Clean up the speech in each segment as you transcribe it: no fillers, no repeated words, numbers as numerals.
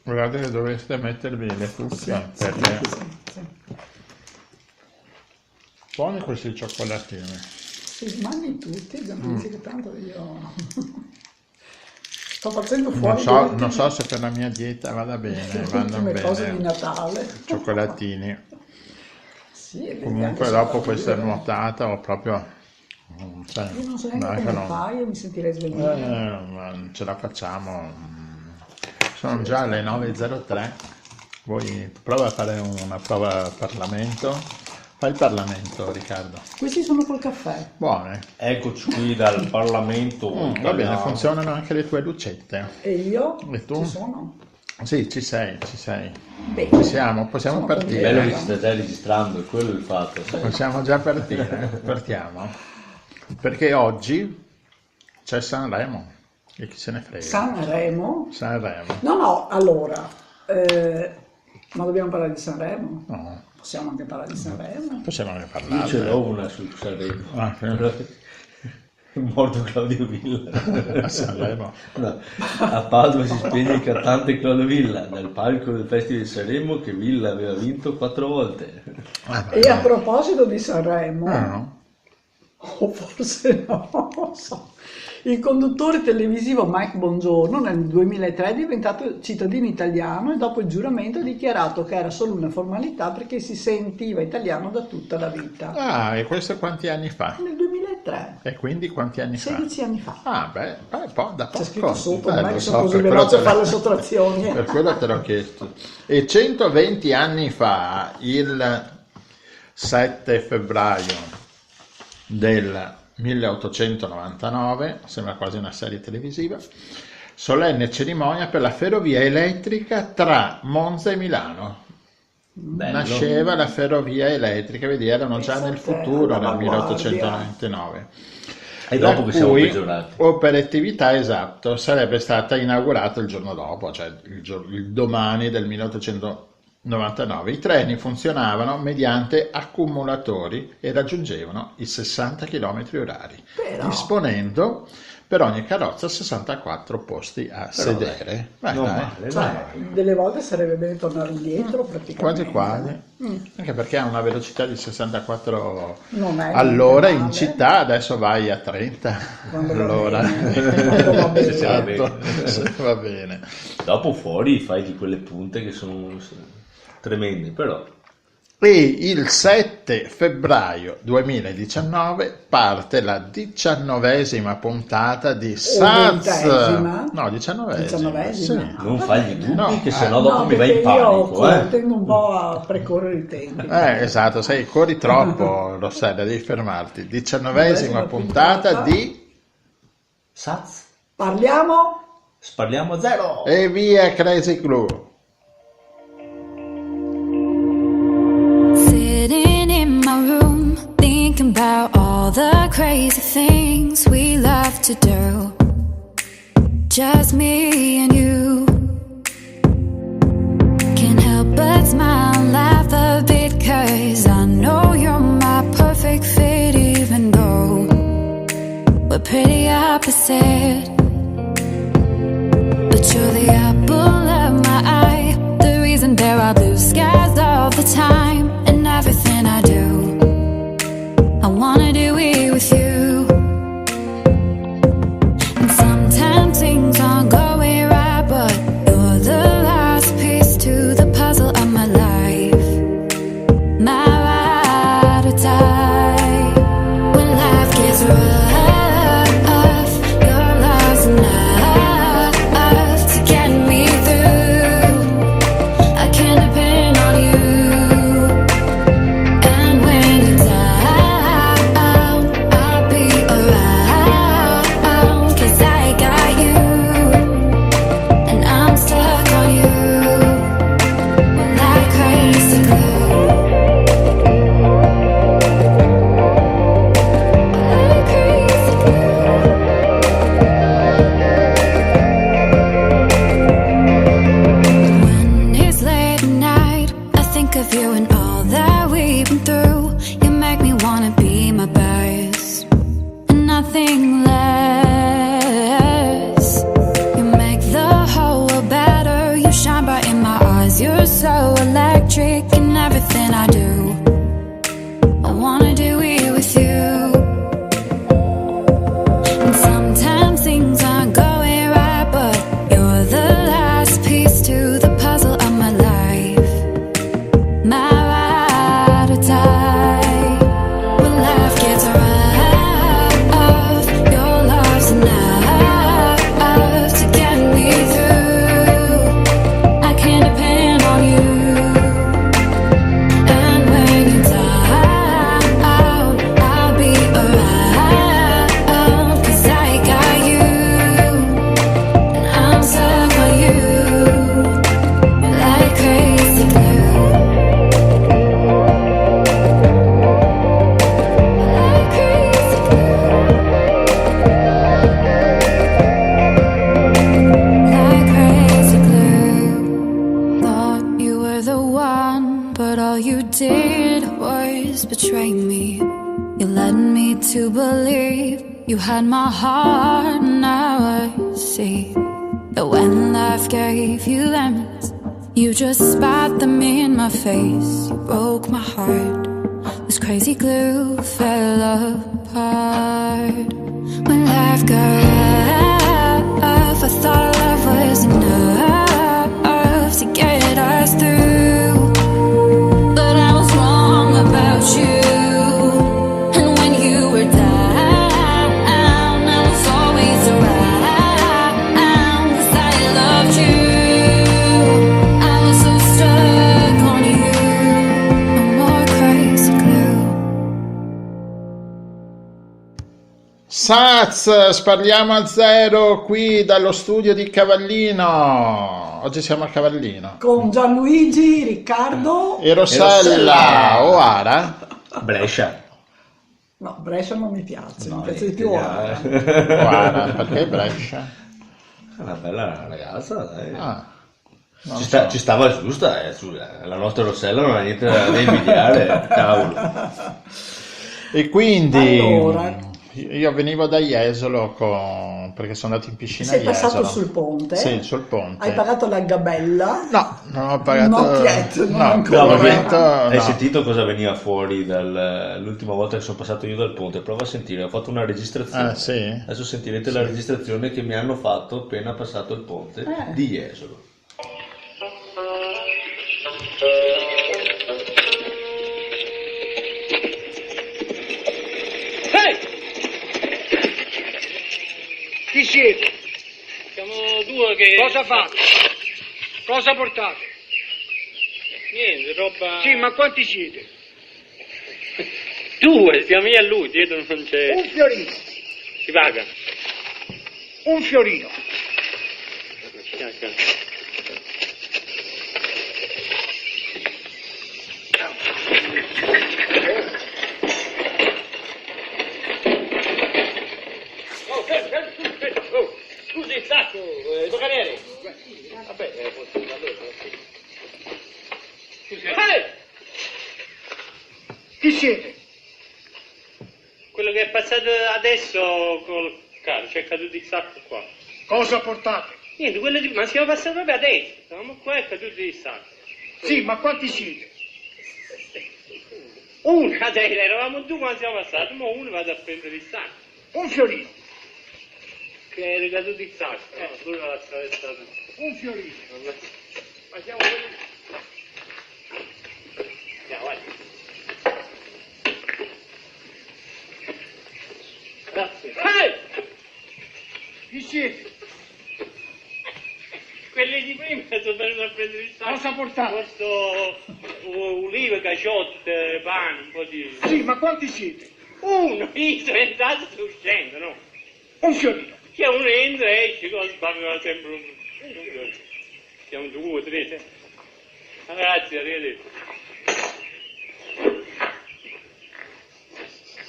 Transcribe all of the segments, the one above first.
Guardate che dovreste mettervi le cuffie perché Sì. buoni questi cioccolatini. Si mangi tutti, già mi dici che tanto io sto facendo fuori Non so se per la mia dieta vada bene, le vanno ultime cose di bene. Natale. Cioccolatini. Sì, e Comunque vediamo dopo se questa fa nuotata ho proprio... cioè, io non so no, neanche che come non- fai, io mi sentirei svenuta. ma non ce la facciamo. Sono già le 9.03. Vuoi prova a fare una prova Parlamento? Fai il Parlamento, Riccardo. Questi sono col caffè. Buone. Eccoci qui dal Parlamento Va bene, italiano. funzionano anche le tue lucette. E io? E tu? Ci sono? Sì, ci sei. Bene. Possiamo Sono partire. Bello contenta. che stai già registrando, è quello il fatto. sai. Possiamo già partire. Partiamo. Perché oggi c'è Sanremo. E chi se ne frega? Sanremo? Sanremo. No, allora, ma dobbiamo parlare di Sanremo? No, Possiamo anche parlare di Sanremo? possiamo anche Io parlare. ce l'ho una su Sanremo. Ah, È morto Claudio Villa. a Sanremo. No, a Padova si spegne il cantante Claudio Villa nel palco del Festival di Sanremo che Villa aveva vinto 4 volte. E a proposito di Sanremo, No. o forse no, non so, il conduttore televisivo Mike Bongiorno nel 2003 è diventato cittadino italiano e dopo il giuramento ha dichiarato che era solo una formalità perché si sentiva italiano da tutta la vita. Ah, e questo quanti anni fa? Nel 2003, E quindi quanti anni fa? 16 anni fa. Ah, beh, da poco. C'è scritto sopra, non è Lo che so, sono così per quello veloce a te fare le l'ho- sottrazioni. Per quello te l'ho chiesto. E 120 anni fa, il 7 febbraio del 1899, sembra quasi una serie televisiva, solenne cerimonia per la ferrovia elettrica tra Monza e Milano. Bello. Nasceva la ferrovia elettrica, vedi, erano già nel futuro, nel all'avanguardia. 1899. E dopo La che siamo cui peggiorati. operatività, esatto, sarebbe stata inaugurata il giorno dopo, cioè il domani del 1899. I treni funzionavano mediante accumulatori e raggiungevano i 60 km orari, Però- disponendo per ogni carrozza 64 posti a sedere. Beh, Non dai. male, Cioè, non male. delle volte sarebbe bene tornare indietro praticamente. Quasi. Anche perché ha una velocità di 64 Non è all'ora niente in male. città, adesso vai a 30 Quando va all'ora. bene. Quando va bene. Esatto, se va bene. Dopo fuori fai di quelle punte che sono tremende, però E il 7 febbraio 2019 parte la 19ª puntata di Saz. ventesima? No, 19ª. 19ª? Sì. non fagli dubbi No, che sennò dopo No, mi vai in perché panico. io tendo un po' a precorrere i tempi. Esatto, sai, corri troppo, Rossella, devi fermarti. 19ª puntata di... Saz, Parliamo? spariamo a zero. E via Crazy Clue. Sitting in my room, thinking about all the crazy things we love to do. Just me and you. Can't help but smile and laugh a bit, 'cause I know you're my perfect fit, even though we're pretty opposite. But you're the apple of my eye, the reason there are blue skies all the time. And everything I do, I wanna do it with you. And sometimes things aren't going right, but you're the last piece to the puzzle of my life. My ride or die. When life gets rough, your love always betray me. You led me to believe you had my heart. Now I see that when life gave you lemons, you just spat them in my face. You broke my heart. This crazy glue fell apart. When life got rough, I thought love was enough to get us through. But I was wrong about you. And when you were down, I was always around, 'cause I loved you. I was so stuck on you. No more crazy glue. Saz, sparliamo a zero qui dallo studio di Cavallino. Oggi siamo a Cavallino. Con Gianluigi, Riccardo. E Rossella O'Hara. Brescia. No, Brescia non mi piace, No, mi piace di più niente, Oara. O'Hara, perché Brescia? Una bella ragazza, dai. Ah, non so. Ci stava giusta, la nostra Rossella non ha niente da invidiare, cavolo. E quindi Allora. io venivo da Jesolo perché sono andato in piscina Sei a passato Jesolo. sul ponte? Sì, sul ponte. Hai pagato la gabella? No, non ho pagato. Not yet, non no, ancora. al momento Hai no. sentito cosa veniva fuori l'ultima volta che sono passato io dal ponte? Prova a sentire, ho fatto una registrazione. Ah, sì? Adesso sentirete la registrazione che mi hanno fatto appena passato il ponte di Jesolo. Chi siete? Siamo due che... Cosa fate? Cosa portate? Niente, roba... Sì, ma quanti siete? Due, siamo io e lui, dietro non c'è... Un fiorino. Si paga. Un fiorino. Scusi, il sacco, doganiere. Vabbè, posso allora. Scusi. Chi siete? Quello che è passato adesso col carro, c'è caduto il sacco qua. Cosa portate? Niente, quello di... ma siamo passati proprio adesso. Stavamo qua e è caduto il sacco. Sì, ma quanti siete? Uno, eravamo due quando siamo passati, ma uno vado a prendere il sacco. Un fiorino. Che è ricaduto il sacco. Lui l'ha attraversato. Un fiorino. Ma siamo quelli... Andiamo, vai. Grazie. Chi siete? Quelli di prima sono venuti a prendere il sacco. Cosa portate? Questo ulive, caciotte, pane, un po' di... Sì, ma quanti siete? Uno, io sono entrato e sto uscendo, no? Un fiorino. Che uno entra e esce, cosa sbagliano sempre un... Siamo due, tre. Grazie, arrivederci.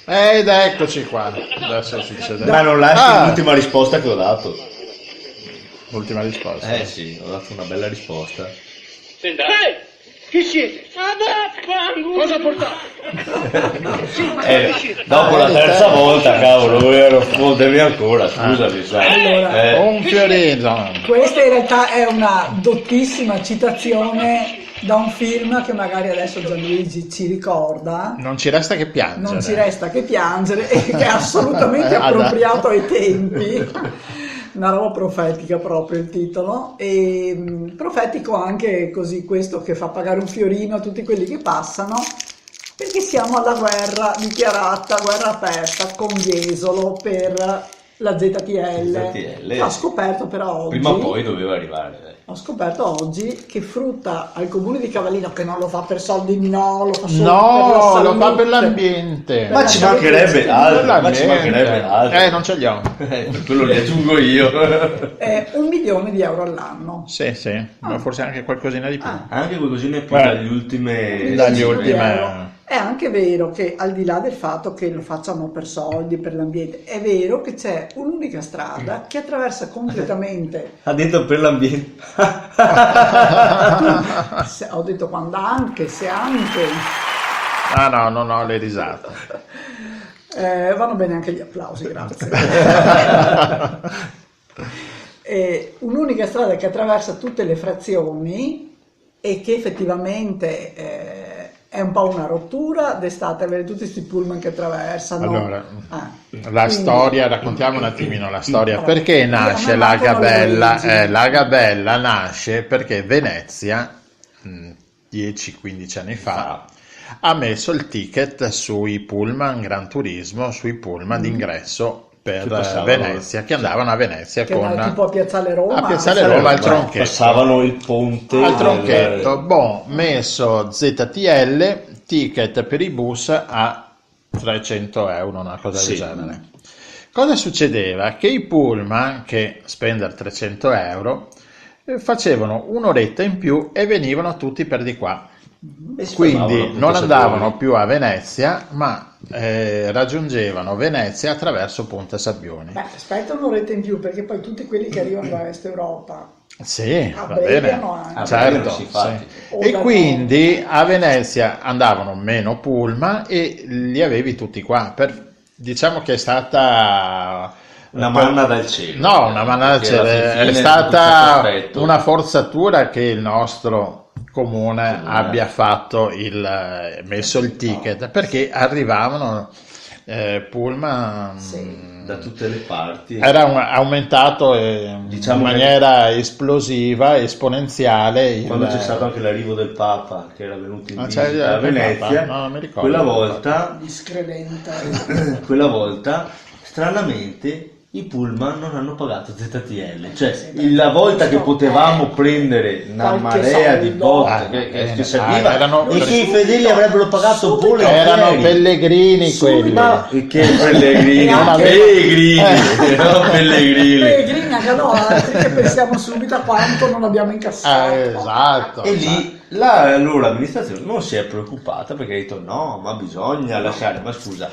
Ed eccoci qua. Adesso succede. Ma non lasci l'ultima risposta che ho dato. L'ultima risposta. Eh sì, ho dato una bella risposta. Senta. Chi siete? Cosa portate? Sì, ma quanti siete? Dopo la terza volta, cavolo, volevo rispondermi ancora, scusami, sai. Allora, Un fiorino. questa in realtà è una dottissima citazione da un film che magari adesso Gianluigi ci ricorda. Non ci resta che piangere. Non ci resta che piangere, e che è assolutamente appropriato ai tempi. Una roba profetica proprio il titolo, e profetico anche così questo che fa pagare un fiorino a tutti quelli che passano, perché siamo alla guerra dichiarata, guerra aperta con Jesolo per la ZTL. ZTL. Ho scoperto però oggi, Prima o poi doveva arrivare. ho scoperto oggi che frutta al comune di Cavallino, che non lo fa per soldi, no, lo fa solo per la No, salute. lo fa per l'ambiente. Ma ci mancherebbe altro, ma ci L'ambiente. mancherebbe altro. Non ce li ho. Per quello li aggiungo io. È 1 milione di euro all'anno. Sì, sì, ma forse anche qualcosina di più. Anche qualcosina più Beh, dagli ultimi... dagli Sì, ultimi. vero. È anche vero che al di là del fatto che lo facciano per soldi, per l'ambiente, è vero che c'è un'unica strada che attraversa completamente. Ha detto per l'ambiente. Ho detto quando anche, se anche. Ah no, non ho le risate. Vanno bene anche gli applausi, grazie. Un'unica strada che attraversa tutte le frazioni e che effettivamente è un po' una rottura d'estate avere tutti questi pullman che attraversano. Allora, quindi, storia, raccontiamo un attimino la storia. Perché nasce a me la mancano le Gabella? origini. La Gabella nasce perché Venezia, 10-15 anni fa, ha messo il ticket sui pullman Gran Turismo, sui pullman d'ingresso per Che passavano, Venezia, che andavano a Venezia che era tipo a Piazzale Roma. a Piazzale Roma al Ma Tronchetto. passavano il ponte Al Tronchetto, messo ZTL, ticket per i bus a 300 euro, una cosa del genere. Cosa succedeva? Che i pullman che spendere 300 euro facevano un'oretta in più e venivano tutti per di qua. Quindi non andavano più a Venezia, ma raggiungevano Venezia attraverso Ponte Sabbioni. Beh, aspetta un'oretta in più perché poi tutti quelli che arrivano da Est Europa Sì, va bene, abbreviano anche. certo. sì, infatti. Sì. E quindi a Venezia andavano meno pullman e li avevi tutti qua. Diciamo che è stata una manna dal cielo. No, una manna dal cielo, è stata una forzatura che il nostro comune abbia fatto messo il ticket, perché arrivavano pullman da tutte le parti. Era aumentato Diciamo in maniera esplosiva, esponenziale. Quando c'è stato anche l'arrivo del Papa, che era venuto in c'è visita a Venezia, no, non mi ricordo. quella volta, stranamente, i pullman non hanno pagato ZTL, cioè la volta che potevamo prendere una qualche marea soldo. di botte che serviva erano- e che i fedeli avrebbero pagato volentieri. Erano pellegrini quelli. Ma che pellegrini, Non pellegrini, no, pellegrini. Pellegrini anche no, altri che pensiamo subito a quanto non abbiamo incassato. Esatto. E lì allora l'amministrazione non si è preoccupata perché ha detto no, ma bisogna lasciare, ma scusa,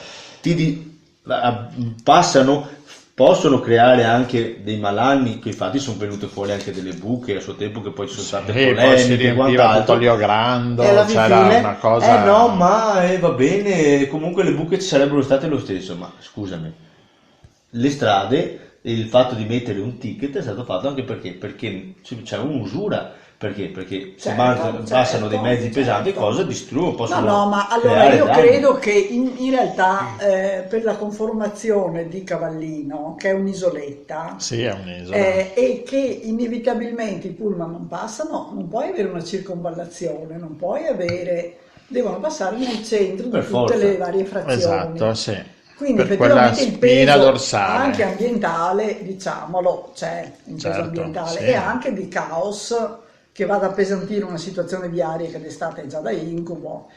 possono creare anche dei malanni, che infatti sono venute fuori anche delle buche a suo tempo, che poi ci sono state Poi si polemiche e riempiva quant'altro. tutto Lio Grando, E alla c'era fine, una cosa... no, ma va bene, comunque le buche ci sarebbero state lo stesso, ma scusami, le strade, il fatto di mettere un ticket è stato fatto anche perché c'è un'usura. Perché se passano dei mezzi pesanti, cosa distruggono, possono No, ma allora creare io danni. credo che in realtà per la conformazione di Cavallino, che è un'isoletta, Sì, è un'isola. e che inevitabilmente i pullman non passano, non puoi avere una circonvallazione, devono passare nel centro Per di tutte forza. le varie frazioni. Esatto, sì. Quindi Per quella effettivamente il spina peso dorsale. anche ambientale, diciamolo, c'è un peso Certo, ambientale sì. e anche di caos che vada a appesantire una situazione viaria che d'estate è già da incubo.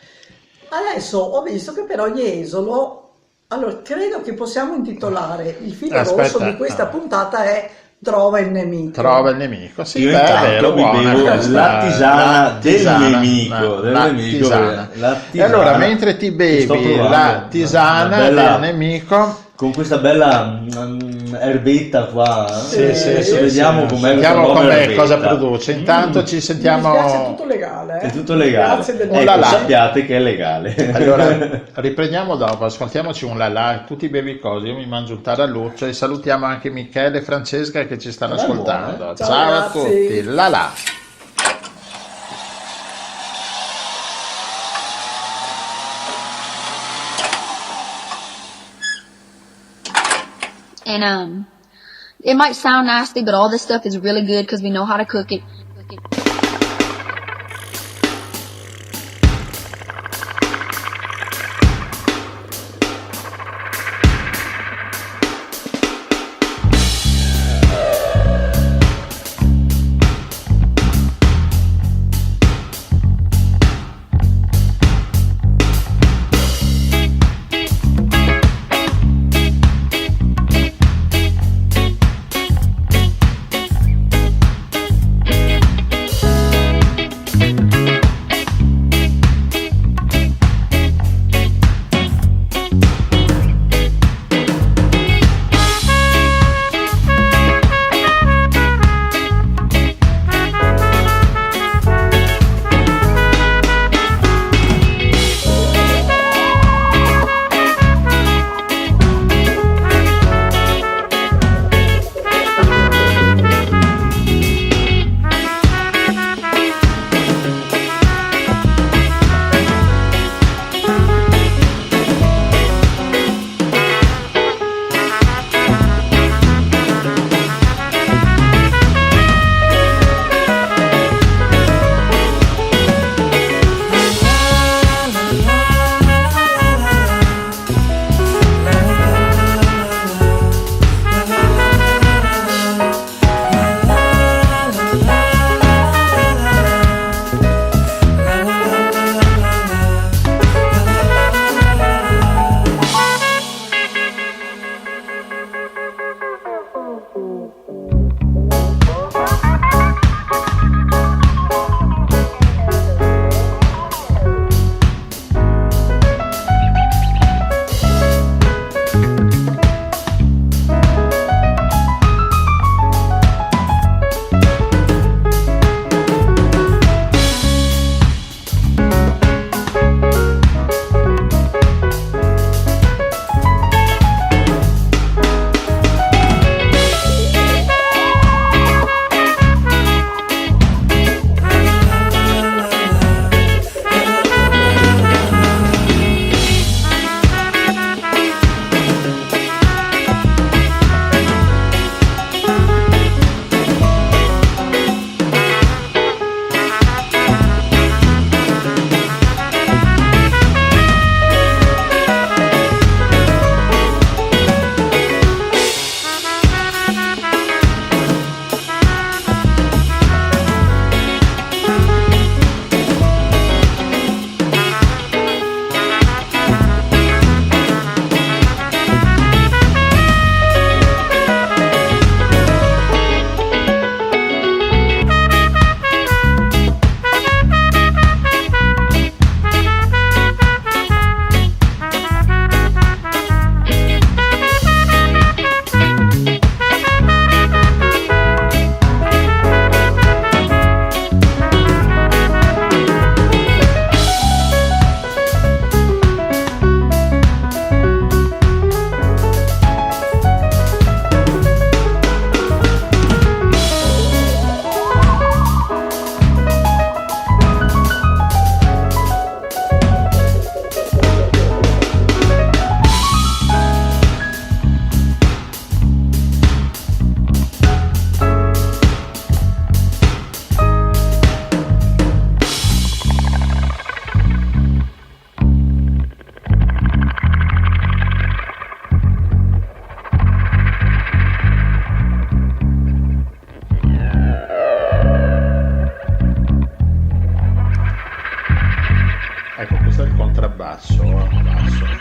Adesso ho visto che però Jesolo, allora credo che possiamo intitolare il filo rosso di questa puntata è Trova il nemico. Trova il nemico, sì, Io beh, è intanto vero, mi buona bevo questa- la tisana del nemico, la tisana. la E allora, tisana mentre ti sto bevi provando, la tisana una bella- del nemico, con questa bella erbetta qua, vediamo com'è vediamo questa nuova com'è, erbetta. cosa produce. Intanto ci Mi dispiace, è sentiamo. tutto legale. È tutto legale. Grazie del Oh là Ecco, là. sappiate che è legale. Allora, riprendiamo dopo, ascoltiamoci un là, tu ti bevi cose, io mi mangio un taralluccio e salutiamo anche Michele e Francesca che ci stanno ascoltando. buona. Ciao, Ciao, a ragazzi. tutti, là. And it might sound nasty, but all this stuff is really good because we know how to cook it.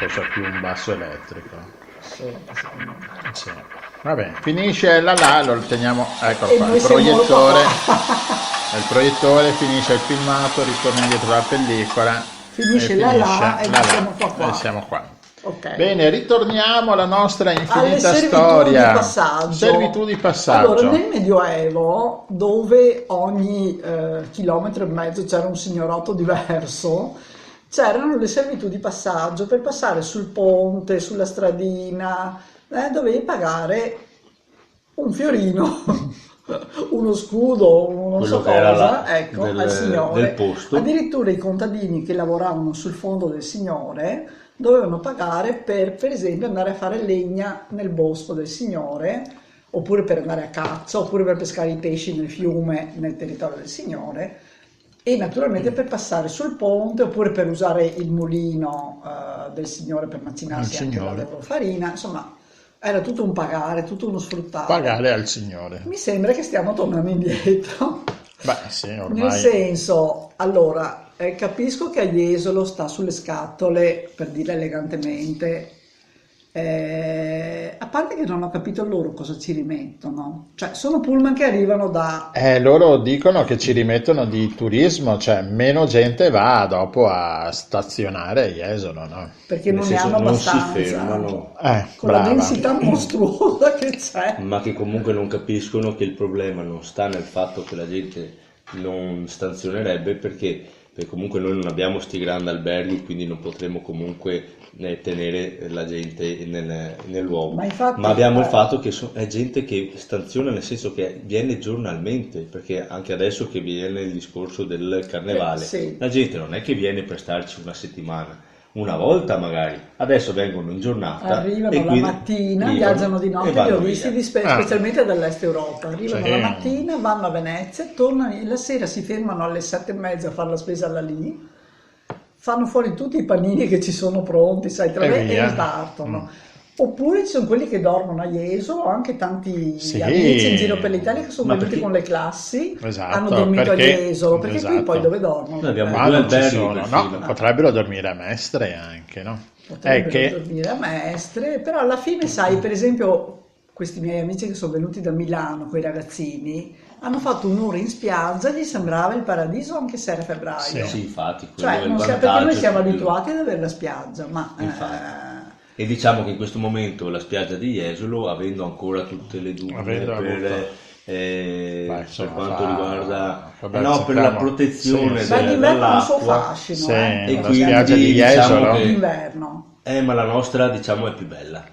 fosse più un basso elettrico. Sì. Sì. Vabbè, finisce là, lo teniamo, ecco E qua, noi il siamo proiettore, qua. il proiettore, finisce il filmato, ritorna indietro la pellicola, Finisce e là finisce e là, noi siamo qua. e siamo qua. Ok. Bene, ritorniamo alla nostra Alle infinita servitù storia. di passaggio. Servitù di passaggio. Allora, nel Medioevo, dove ogni chilometro e mezzo c'era un signorotto diverso, c'erano le servitù di passaggio per passare sul ponte, sulla stradina, dovevi pagare un fiorino, uno scudo, non Quello so che era cosa, ecco, al signore. del posto. Addirittura i contadini che lavoravano sul fondo del signore dovevano pagare per esempio andare a fare legna nel bosco del signore, oppure per andare a caccia, oppure per pescare i pesci nel fiume nel territorio del signore, e naturalmente per passare sul ponte, oppure per usare il mulino del signore per macinarsi anche la loro farina. Insomma, era tutto un pagare, tutto uno sfruttare. Pagare al signore. Mi sembra che stiamo tornando indietro. Beh, sì, ormai. Nel senso, allora, capisco che a Jesolo sta sulle scatole, per dire elegantemente, a parte che non ho capito loro cosa ci rimettono. Cioè, sono pullman che arrivano da... Loro dicono che ci rimettono di turismo, cioè meno gente va dopo a stazionare a Jesolo, no? Perché Nel non ne senso, hanno non si abbastanza. fermano. Con la Brava. densità mostruosa che c'è. Ma che comunque non capiscono che il problema non sta nel fatto che la gente non stazionerebbe, perché comunque noi non abbiamo sti grandi alberghi, quindi non potremo comunque tenere la gente nel luogo. Ma abbiamo il fatto che è gente che staziona, nel senso che viene giornalmente, perché anche adesso che viene il discorso del carnevale, sì. La gente non è che viene per starci una settimana, una volta magari, adesso vengono in giornata, Arrivano e la quindi mattina, arrivano viaggiano di notte, e li ho vanno visti via. specialmente dall'est Europa. Arrivano Sì. la mattina, vanno a Venezia, tornano la sera, si fermano alle 7:30 a fare la spesa alla lì, fanno fuori tutti i panini che ci sono pronti, sai, e via. ripartono. Oppure ci sono quelli che dormono a Jesolo, ho anche tanti Sì. amici in giro per l'Italia che sono Ma venuti perché- con le classi, Esatto, hanno dormito perché- a Jesolo, perché qui esatto. poi dove dormono? Noi abbiamo Ma due non ci alberghi sono, perfino. no? Potrebbero dormire a Mestre anche, no? Potrebbero che dormire a Mestre, però alla fine, sai, per esempio, questi miei amici che sono venuti da Milano, quei ragazzini, hanno fatto un'ora in spiaggia, gli sembrava il paradiso anche se era febbraio. Sì, infatti, quello Cioè, è il non perché vantaggio noi siamo più- abituati ad avere la spiaggia, ma Infatti. E diciamo che in questo momento la spiaggia di Jesolo, avendo ancora tutte le dune Avendo avuto- per insomma, quanto riguarda vabbè, per la sappiamo- protezione sì, beh, d'inverno ha un suo dall'acqua, fascino, Sì, e la quindi spiaggia di diciamo Jesolo. che- d'inverno. ma la nostra diciamo è più bella.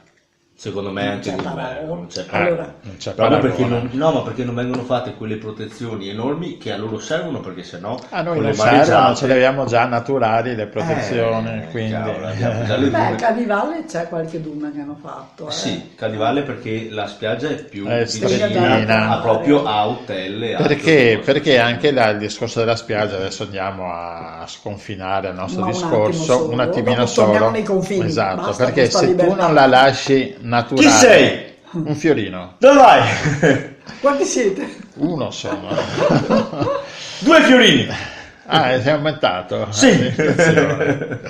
Secondo me anche c'è d'inverno, paragone. non c'è Allora, non c'è proprio perché paragone. no, ma perché non vengono fatte quelle protezioni enormi che a loro servono, perché sennò A noi con non le servono, mareggiate- ce le abbiamo già naturali le protezioni, quindi... cavolo, abbiamo già le beh, a dune. Cadivalle c'è qualche duna che hanno fatto. Sì, Cadivalle perché la spiaggia è più È vicina, strettina. ha proprio a hotel e altre Perché, cose. perché anche il discorso della spiaggia, adesso andiamo a sconfinare il nostro Ma un discorso attimo solo, un attimino dopo torniamo solo. nei confini, Esatto, basta perché questa se tu libertà. non la lasci naturale... Chi sei? Un fiorino, Dove vai? Quanti siete? uno sono. 2 fiorini. Ah, è aumentato. Sì. Attenzione.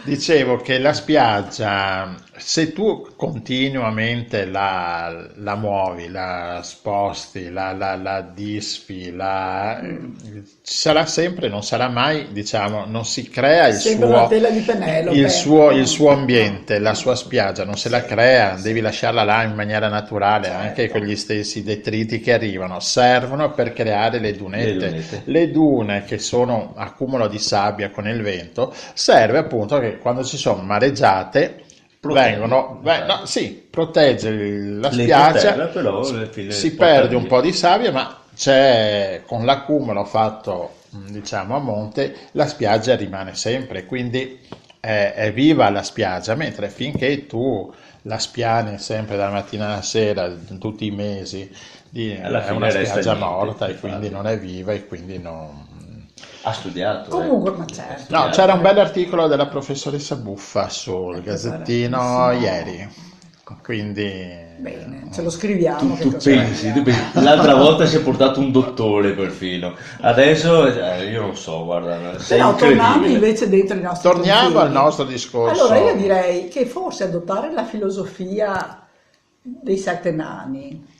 Dicevo che la spiaggia, se tu continuamente la muovi, la sposti, la disfi, ci sarà sempre, non sarà mai, diciamo, non si crea Sembra una tela di Penelope. il suo ambiente, la sua spiaggia, non se la crea, devi lasciarla là in maniera naturale, anche con gli stessi detriti che arrivano, servono per creare le dunette. Le dune, che sono accumulo di sabbia con il vento, serve appunto che quando ci sono mareggiate vengono, protegge la spiaggia, terra, però alla fine si porta perde via. un po' di sabbia, ma c'è, con l'accumulo fatto diciamo a monte, la spiaggia rimane sempre, quindi è viva la spiaggia, mentre finché tu la spiani sempre dalla mattina alla sera tutti i mesi, Alla è fine una resta spiaggia niente, morta e infatti. quindi non è viva e quindi non... Ha studiato. Comunque, ma certo. No, c'era un bel articolo della professoressa Buffa sul Gazzettino Sì. ieri. quindi Bene, ce lo scriviamo. Tu che cos'è. pensi, l'altra volta si è portato un dottore perfino, adesso io non so, guarda, sei Però tornando incredibile. invece dentro i nostri torniamo confini. al nostro discorso. Allora io direi che forse adottare la filosofia dei 7 nani,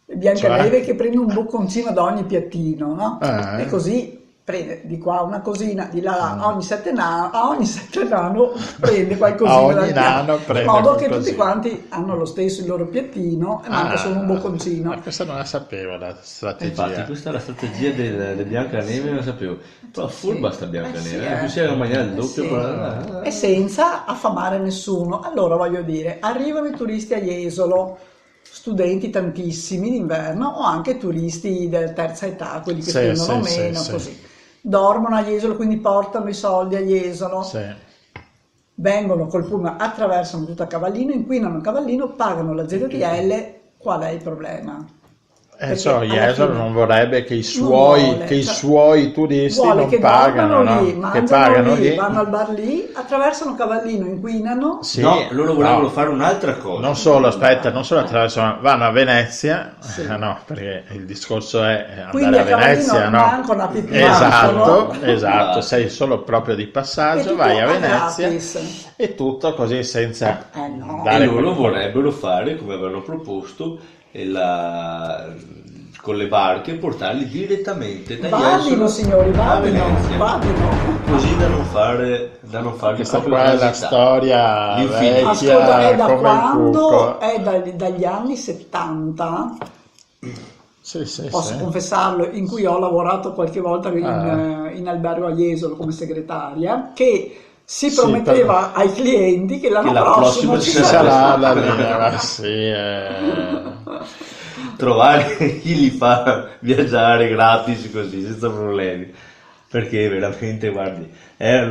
Biancaneve che prende un bocconcino da ogni piattino, no? E così prende di qua una cosina, di là a ogni 7 nano prende qualcosina A ogni dal piatto, nano in prende modo che qualcosina. tutti quanti hanno lo stesso il loro piattino e manca solo un bocconcino. Ma questa non la sapevo la strategia. Infatti questa è la strategia del Biancaneve, non la sapevo, però furba sta Biancaneve, più si era mangiare il doppio Sì. per... E senza affamare nessuno. Allora voglio dire, arrivano i turisti a Jesolo, studenti tantissimi d'inverno o anche turisti della terza età, quelli che Sì, spendono sì, meno, sì, così. Dormono a Jesolo, quindi portano i soldi a Jesolo, Sì. vengono col pullman, attraversano tutto a Cavallino, inquinano Cavallino, pagano la ZTL. Qual è il problema? Perché alla Jesolo fine non vorrebbe che i non suoi, vuole, che i cioè, suoi turisti vuole non che pagano, dormano no? lì, Che mangiano pagano lì, lì. vanno al bar lì, attraversano Cavallino, inquinano. Sì, No, loro volevano no. fare un'altra cosa. Non solo, aspetta, non solo attraversano, vanno a Venezia, Sì. no, perché il discorso è Quindi andare a a Cavallino Venezia, no? manco una pipì Esatto, mangiano. esatto, sei solo proprio di E passaggio, tutto vai a a Venezia gratis. e tutto così senza No. E dare loro vorrebbero fare, come avevano proposto, con le barche, portarli direttamente da Vadino Jesolo signori, a vadino, Venezia. vadino. Così da non fare Questa proprio qua è la transitare. storia L'infinito. Ascolta, è vecchia da come il quando? cucco. È dagli anni 70, Sì, sì, posso sì. confessarlo, in cui ho lavorato qualche volta in albergo a Jesolo come segretaria, che si Sì, prometteva ai clienti che l'anno Che la prossimo prossima ci ci sarà. Sarà la linea, ma sì, Trovare chi li fa viaggiare gratis così, senza problemi. Perché veramente, guardi, è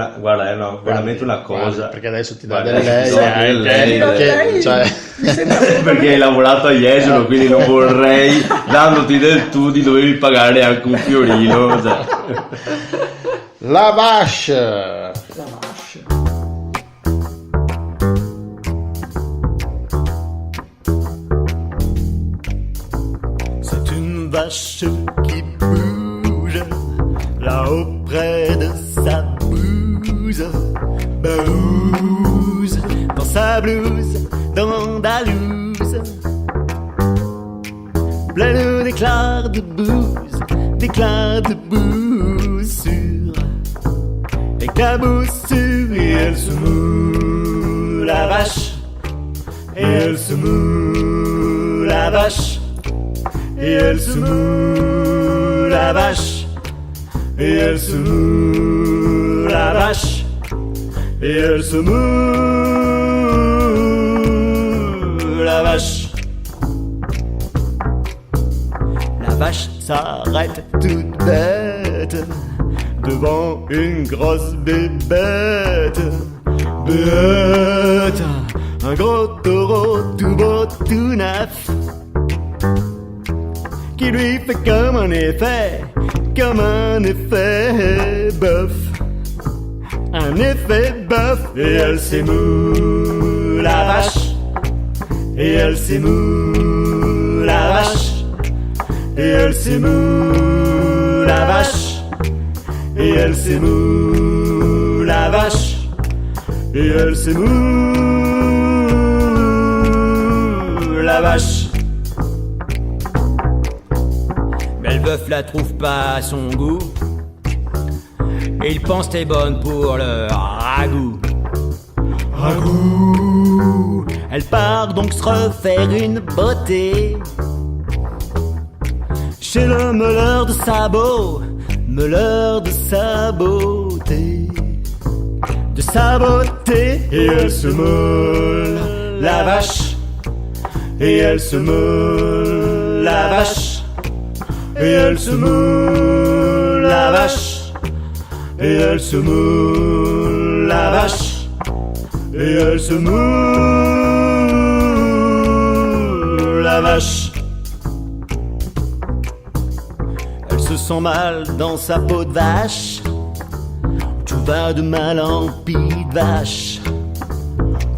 veramente una cosa. guarda, perché adesso ti dà Guarda, del lei, ti do del lei, perché, cioè, Mi sembra assolutamente- perché hai lavorato a Jesolo, quindi non vorrei, dandoti del tu, di dovermi pagare anche un fiorino. Cioè. la vache. La vache. C'est une vache qui bouge là auprès de sa bouse. Bouge dans sa blouse d'andalouse, pleine d'éclats de bouse sur éclaboussure. Et elle se moue la vache, et elle se moue la vache. Et elle se moue la vache, et elle se moue la vache, et elle se moue la vache. La vache s'arrête toute bête devant une grosse bébête. Bête, un gros taureau tout beau, tout neuf, qui lui fait comme un effet bœuf. Un effet bœuf, et elle s'émoue la vache, et elle s'émoue la vache, et elle s'émoue la vache, et elle s'émoue la vache, et elle s'émoue la vache. Mais le bœuf la trouve pas à son goût, et il pense t'es bonne pour le ragoût. Ragoût. Elle part donc se refaire une beauté chez le meuleur de sabots, meuleur de sa beauté, de sa beauté. Et elle se meule la vache, et elle se meule la vache, et elle se meule la vache, et elle se meule la vache, et elle se meule la vache. Elle se sent mal dans sa peau de vache, tout va de mal en pis de vache.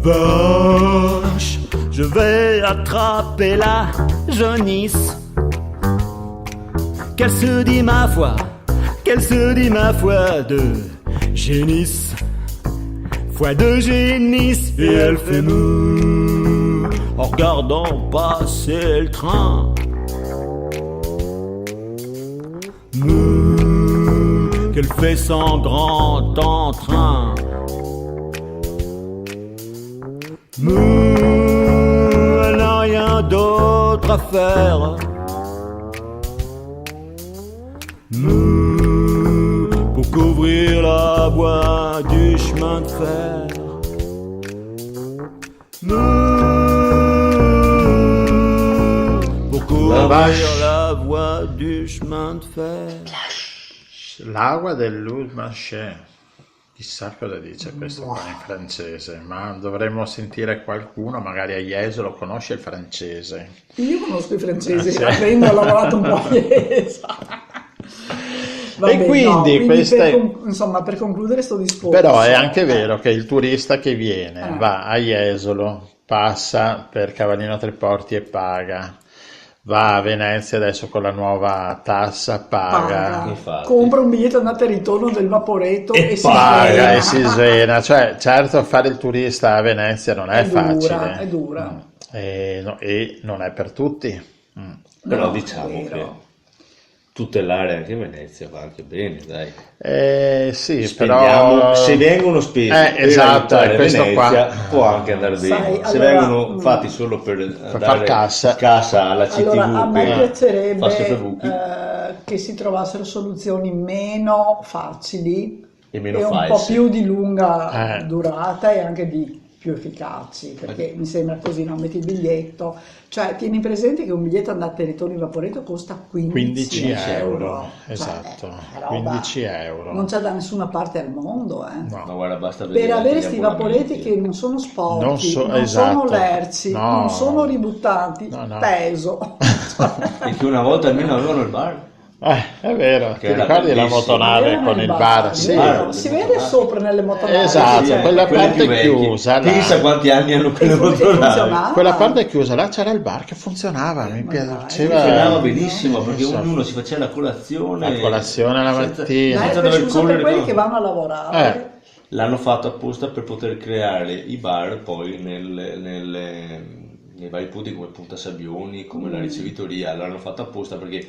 Vache, je vais attraper la jaunisse. Qu'elle se dit ma foi de génisse, foi de génisse, et elle fait mou en regardant passer le train. Mou, qu'elle fait son grand entrain. Mou, elle n'a rien d'autre à faire. Mou, pour couvrir la voie du chemin de fer. Mou, pour couvrir la voie du chemin de fer. L'acqua dell'Urmaché. Chissà cosa dice questo qua in francese, ma dovremmo sentire qualcuno, magari a Jesolo lo conosce il francese. Io conosco i francesi, avendo lavorato un po' a Chiesa. Vabbè, E quindi queste... per concludere sto discorso. Però è anche vero che il turista che viene, va a Jesolo, passa per Cavallino Tre Porti e paga. Va a Venezia adesso con la nuova tassa, paga. Compra un biglietto andata e ritorno del Vaporetto e si paga svena. e si svena. Cioè, certo, fare il turista a Venezia non è facile. È dura. E non è per tutti. Però No, diciamo è vero. che tutelare anche Venezia va anche bene, dai. Sì, Spendiamo, però... se vengono spesi per esatto, aiutare è questo Venezia, qua. può anche andare bene. Sai, Se allora, vengono fatti solo per far dare cassa. alla CTV, Allora, a me fa piacerebbe sempre buchi che si trovassero soluzioni meno facili e meno un po' false. più di lunga Eh. durata e anche di più efficaci, perché mi sembra così, no? Metti il biglietto, cioè tieni presente che un biglietto andata e ritorno in Vaporetto costa 15 euro. Cioè, Esatto, è roba- 15 euro. non c'è da nessuna parte al mondo, Ma guarda, basta vedere per anche avere gli sti vaporetti abbonamenti. che non sono sporchi, Non non, so- sono esatto. lerci, No. non sono ributtanti, No. peso. E che una volta almeno avevano il bar. È vero, Che ti era ricordi la bellissimo. motonave Avevano con il bar, bar? Sì. bar. si vede sopra nelle motonave. Esatto, sì, quella Quelle parte più vecchie. chiusa, là. Pensa quanti anni hanno quelle E motonave. funzionava. Quella parte chiusa, là c'era il bar che funzionava, mi piaceva. Funzionava benissimo perché So. ognuno si faceva la colazione. La colazione la senza- mattina. Ma è senza per, dover scusa, per correre. quelli no. che vanno a lavorare. L'hanno fatto apposta per poter creare i bar poi nei vari punti come Punta Sabbioni, come la ricevitoria. L'hanno fatto apposta perché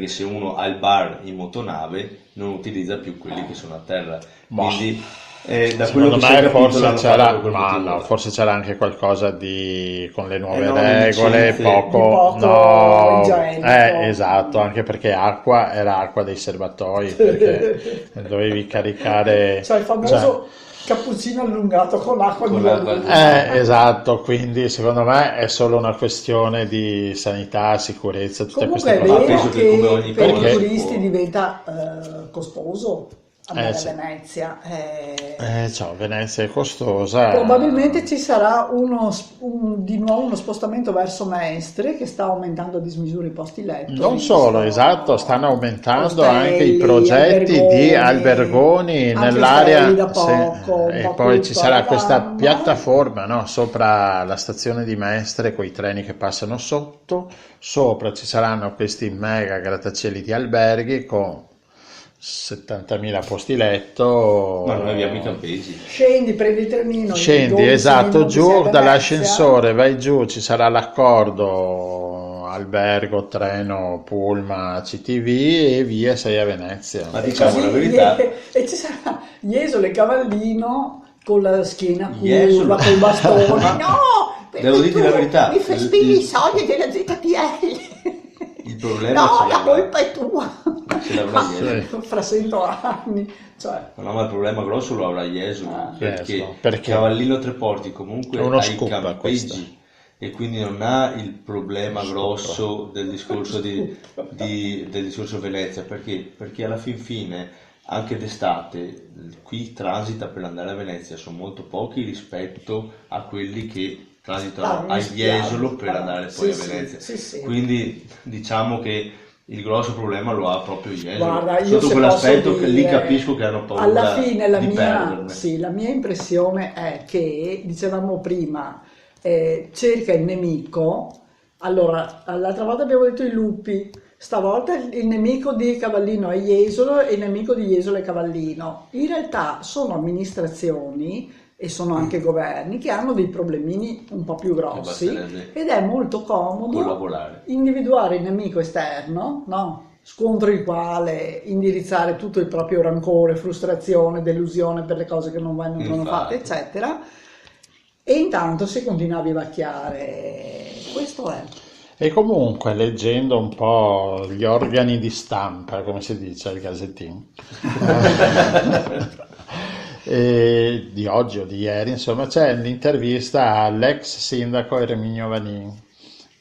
se uno ha il bar in motonave non utilizza più quelli che sono a terra. Quindi da quello Secondo che si è me capito, forse l'hanno c'era, fatto per quel ma motivo no, là. forse c'era anche qualcosa di con le nuove no, regole, licenze. poco, Di poco igienico. esatto, anche perché acqua era acqua dei serbatoi, perché dovevi caricare, Cioè il famoso cappuccino allungato con l'acqua di Vallucca. esatto, quindi secondo me è solo una questione di sanità, sicurezza, tutte Comunque è queste cose. vero penso che come che ogni per cosa i si turisti può. diventa costoso andare sì. a Venezia. Ciao, Venezia è costosa. Probabilmente ci sarà di nuovo uno spostamento verso Mestre che sta aumentando a dismisura i posti letto. Non solo, esatto, stanno aumentando anche i ostelli, progetti di albergoni anche nell'area, ostelli da poco, un e po' poi tutto ci sarà alla questa gamma. piattaforma, no, sopra la stazione di Mestre con i treni che passano sopra ci saranno questi mega grattacieli di alberghi con 70.000 posti letto. Ma noi abbiamo i campeggi. Scendi, prendi il trenino. Scendi, 12 esatto, minuti sei a giù Venezia. dall'ascensore, vai giù, ci sarà l'accordo albergo, treno, pullman, CTV e via, sei a Venezia. Ma diciamo Così, la verità, e ci sarà Jesolo e Cavallino con la schiena Jesolo. curva, col bastone. No, Devo dirti la verità, mi fai spingere i soldi della ZTL. il problema No, ce la l'avrà. colpa è tua. Ce l'avrà Jesolo. Fra 100 anni. Cioè, No, ma il problema grosso lo avrà Jesolo, perché, Jesolo, perché? Cavallino Tre Porti comunque È uno ha scoop, i campeggi questo. e quindi non ha il problema grosso del discorso del discorso Venezia, perché alla fin fine anche d'estate qui transita per andare a Venezia sono molto pochi rispetto a quelli che transitano mi a spiace. Jesolo per andare poi Sì, a Venezia. sì. Quindi diciamo che il grosso problema lo ha proprio Jesolo. Guarda, io Sotto se quell'aspetto posso che lì dire, capisco che hanno paura alla fine di perderne. la mia impressione è che, dicevamo prima, cerca il nemico. Allora, l'altra volta abbiamo detto i lupi, stavolta il nemico di Cavallino è Jesolo e il nemico di Jesolo è Cavallino. In realtà sono amministrazioni e sono anche governi che hanno dei problemini un po' più grossi ed è molto comodo individuare il nemico esterno, no? Scontro il quale indirizzare tutto il proprio rancore, frustrazione, delusione per le cose che non vengono fatte, eccetera, e intanto si continua a vivacchiare. Questo è. E comunque, leggendo un po' gli organi di stampa, come si dice, il Gazzettino, di oggi o di ieri, insomma, c'è l'intervista all'ex sindaco Erminio Vanin,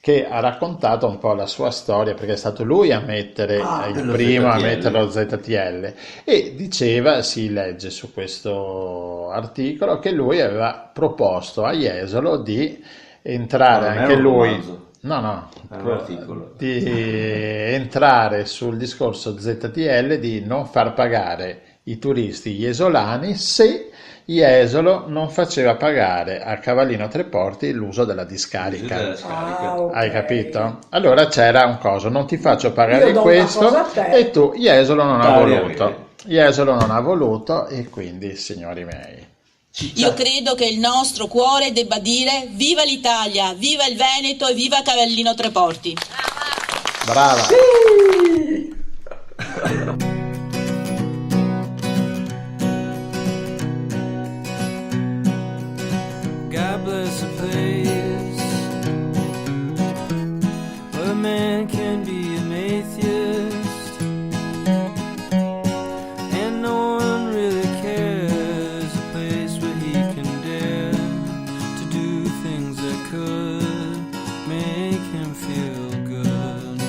che ha raccontato un po' la sua storia, perché è stato lui a mettere il primo ZTL. A mettere lo ZTL, e diceva, si legge su questo articolo, che lui aveva proposto a Jesolo di entrare anche lui di entrare sul discorso ZTL, di non far pagare i turisti jesolani se Jesolo non faceva pagare a Cavallino Treporti l'uso della discarica. Okay. Hai capito? Allora c'era un coso, non ti faccio pagare questo, e tu Jesolo non ha voluto. Jesolo non ha voluto, e quindi, signori miei, io credo che il nostro cuore debba dire viva l'Italia, viva il Veneto e viva Cavallino Treporti. Brava. Sì! God bless a place where a man can be an atheist and no one really cares, a place where he can dare to do things that could make him feel good.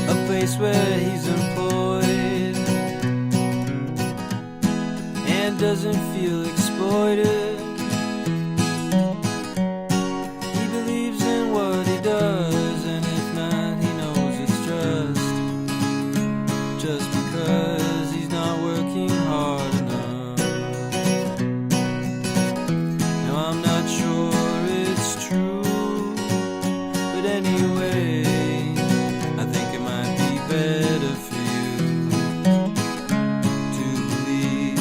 A place where he's employed and doesn't feel exploited. He believes in what he does, and if not, he knows it's just because he's not working hard enough. Now I'm not sure it's true, but anyway, I think it might be better for you to believe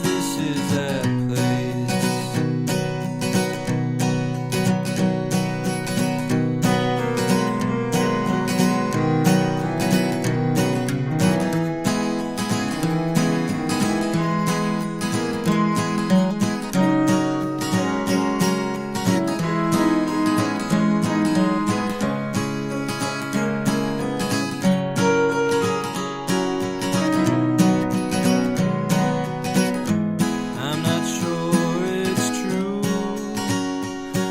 this is that place. I'm not sure it's true,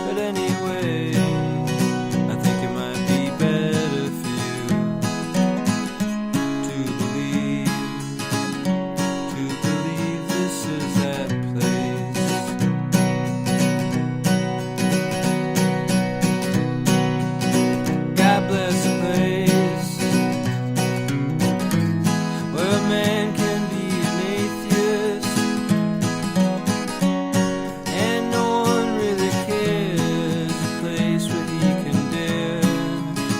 but anyway, I think it might be better for you to believe this is that place. God bless a place where a man can be an atheist and no one really cares, a place where he can dare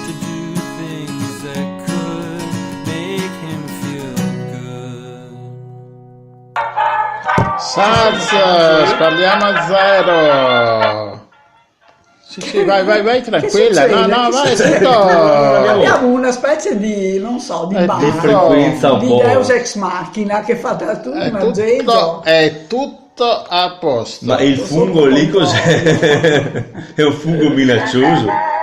to do things that could make him feel good. Saz, spaldiamo a zero. Sì, vai, tranquilla. No, vai, tutto. Abbiamo una specie di, non so, di frequenza un di po'. Deus Ex Machina che fa tutto un aggeggio. È tutto a posto. Ma il fungo lì cos'è? È un fungo minaccioso.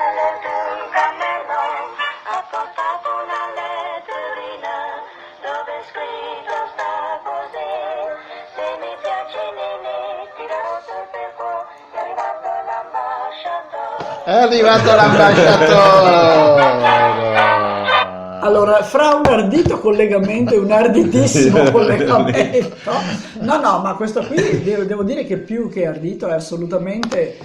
È arrivato l'ambasciatore. Allora, fra un ardito collegamento e un arditissimo collegamento, no, ma questo qui devo dire che più che ardito è assolutamente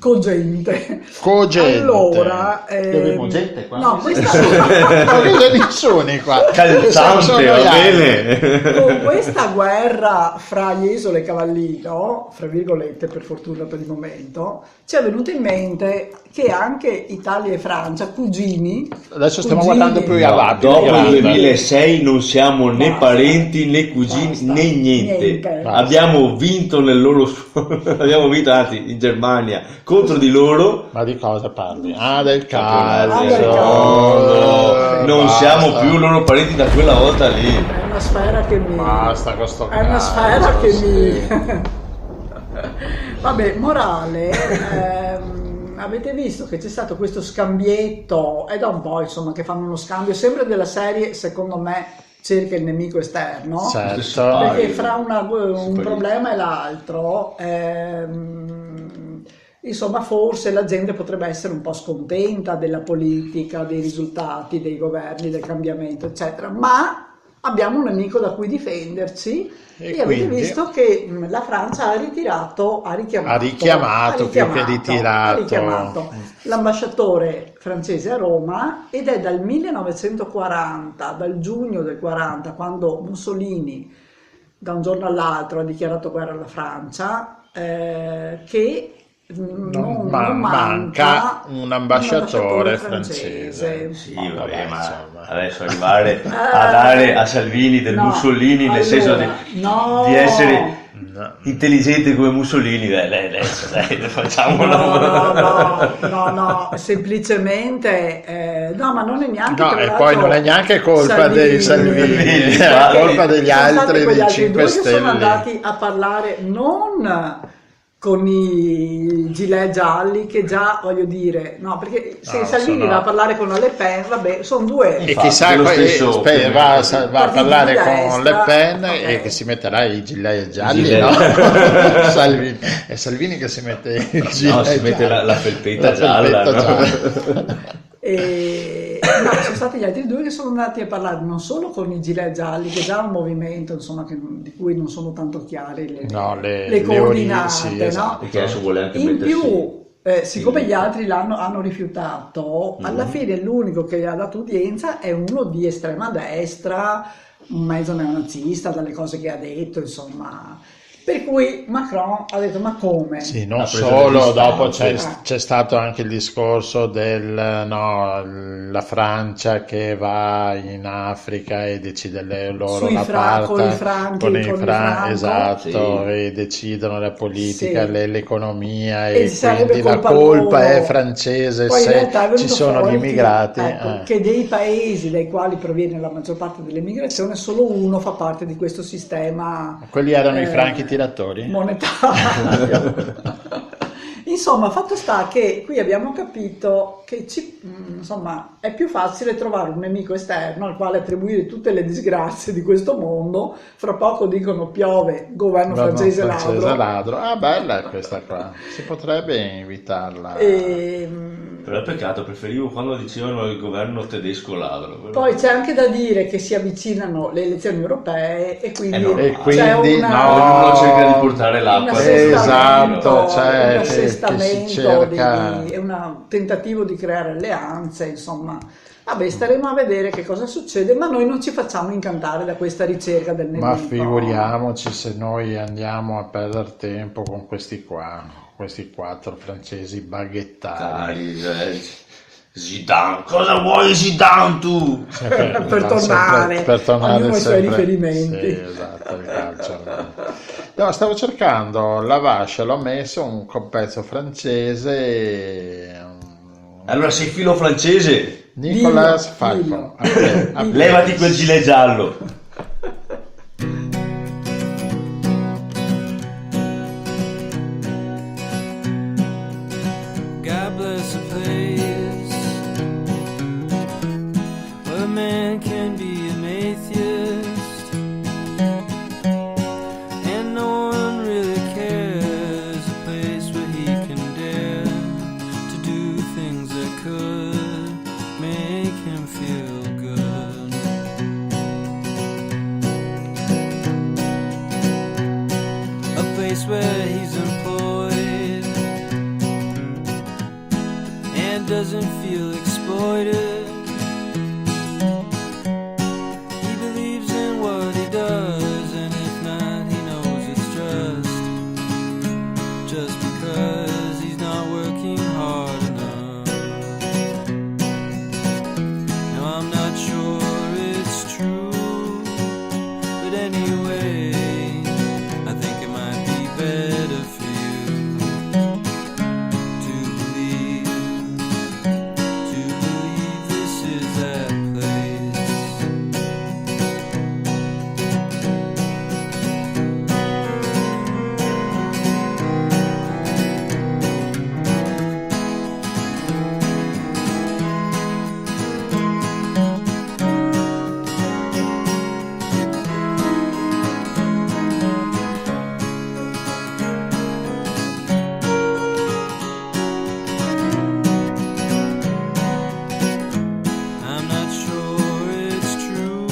cogente. Cogente. Allora, Abbiamo gente qua? no, questa Non vedo nessuno qua. Calzante, Sono va gli altri. bene. con questa guerra fra Jesolo e Cavallino, fra virgolette per fortuna per il momento, ci è venuto in mente che anche Italia e Francia, cugini, Adesso stiamo cugini- guardando più No, avanti. dopo il grande. 2006 non siamo né Basta. parenti né cugini Basta. né niente. Niente. Basta. Abbiamo vinto nel loro abbiamo vinto anzi in Germania contro di loro. Ma di cosa parli? Ah, del Ah, del calcio. calcio. Non Basta. siamo più loro parenti da quella volta lì. è una sfera che mi... Basta con sto È una calcio, sfera che sì. mi... Vabbè, morale, avete visto che c'è stato questo scambietto, è da un po' insomma che fanno uno scambio, sempre della serie, secondo me, cerca il nemico esterno, Certo. perché fra un problema e l'altro, insomma, forse la gente potrebbe essere un po' scontenta della politica, dei risultati, dei governi, del cambiamento, eccetera, ma abbiamo un nemico da cui difenderci E e avete quindi? visto che la Francia ha richiamato più che ritirato. l'ambasciatore francese a Roma, ed è dal 1940, dal giugno del 40, quando Mussolini da un giorno all'altro ha dichiarato guerra alla Francia, che non manca un ambasciatore francese. Sì, Ma vabbè, vabbè, ma insomma. adesso arrivare a dare a Salvini del no, Mussolini nel senso no. di essere intelligente come Mussolini, adesso dai, facciamolo. No, semplicemente no, ma non è neanche No, tra e l'altro poi non è neanche colpa dei Salvini, Salvini, è colpa degli sono stati altri quegli dei altri 5 due che sono Stelle. andati a parlare non con i gilet gialli, che già voglio dire, no, perché se No, Salvini sono- va a parlare con Le Pen, vabbè, sono due. E Infatti, chissà, lo stesso- va a partiti parlare di con destra, Le Pen ok. e che si metterà i gilet gialli, Gilet. no? Salvini. È Salvini che si mette il gilet No, si mette giallo. la felpetta La gialla, felpetta no? gialla. No, sono stati gli altri due che sono andati a parlare non solo con i gilet gialli, che già è un movimento insomma di cui non sono tanto chiare le coordinate, sì, no? esatto. Perché adesso vuole anche In mettersi più, siccome gli altri hanno rifiutato, alla fine l'unico che gli ha dato udienza è uno di estrema destra, un mezzo neonazista, dalle cose che ha detto, insomma. Per cui Macron ha detto: ma come? Sì, non Ha preso solo, le dopo distanze. c'è stato anche il discorso la Francia che va in Africa e decide loro Sui la con i parte franchi, con i con il franchi, franco. esatto, Sì. e decidono la politica, Sì. l'economia E e sarebbe quindi la colpa colpa loro. è francese Poi in se realtà è venuto ci sono fuori gli immigrati. che dei paesi dai quali proviene la maggior parte dell'immigrazione, solo uno fa parte di questo sistema Quelli erano i franchi tiratori? monetario. Insomma, fatto sta che qui abbiamo capito che insomma, è più facile trovare un nemico esterno al quale attribuire tutte le disgrazie di questo mondo. Fra poco dicono piove, governo francese ladro. ladro. Ah, bella questa qua, si potrebbe invitarla. Però è peccato, preferivo quando dicevano il governo tedesco ladro. Poi c'è anche da dire che si avvicinano le elezioni europee e quindi, no, E c'è quindi Ognuno cerca di portare l'acqua. Esatto, cioè, un che assestamento, si cerca. è un tentativo di creare alleanze, insomma. Vabbè, staremo a vedere che cosa succede, ma noi non ci facciamo incantare da questa ricerca del nemico. Ma figuriamoci se noi andiamo a perdere tempo con questi quattro francesi baghettari. Zidane, cosa vuoi Zidane tu? Per tornare, ognuno ha i suoi riferimenti. Sì, esatto, il calcio. No, stavo cercando Lavache, l'ho messo un pezzo francese. Allora sei filo francese? Nicolas Dillo. Falcon. Levati quel gilet giallo. God bless a place where a man can be an atheist and no one really cares. A place where he can dare to do things that could make him feel good. man doesn't feel exploited. He believes in what he does, and if not, he knows it's just because he's not working hard enough. Now I'm not sure it's true, but anyway, I think it might be better for you to believe this is that place. I'm not sure it's true,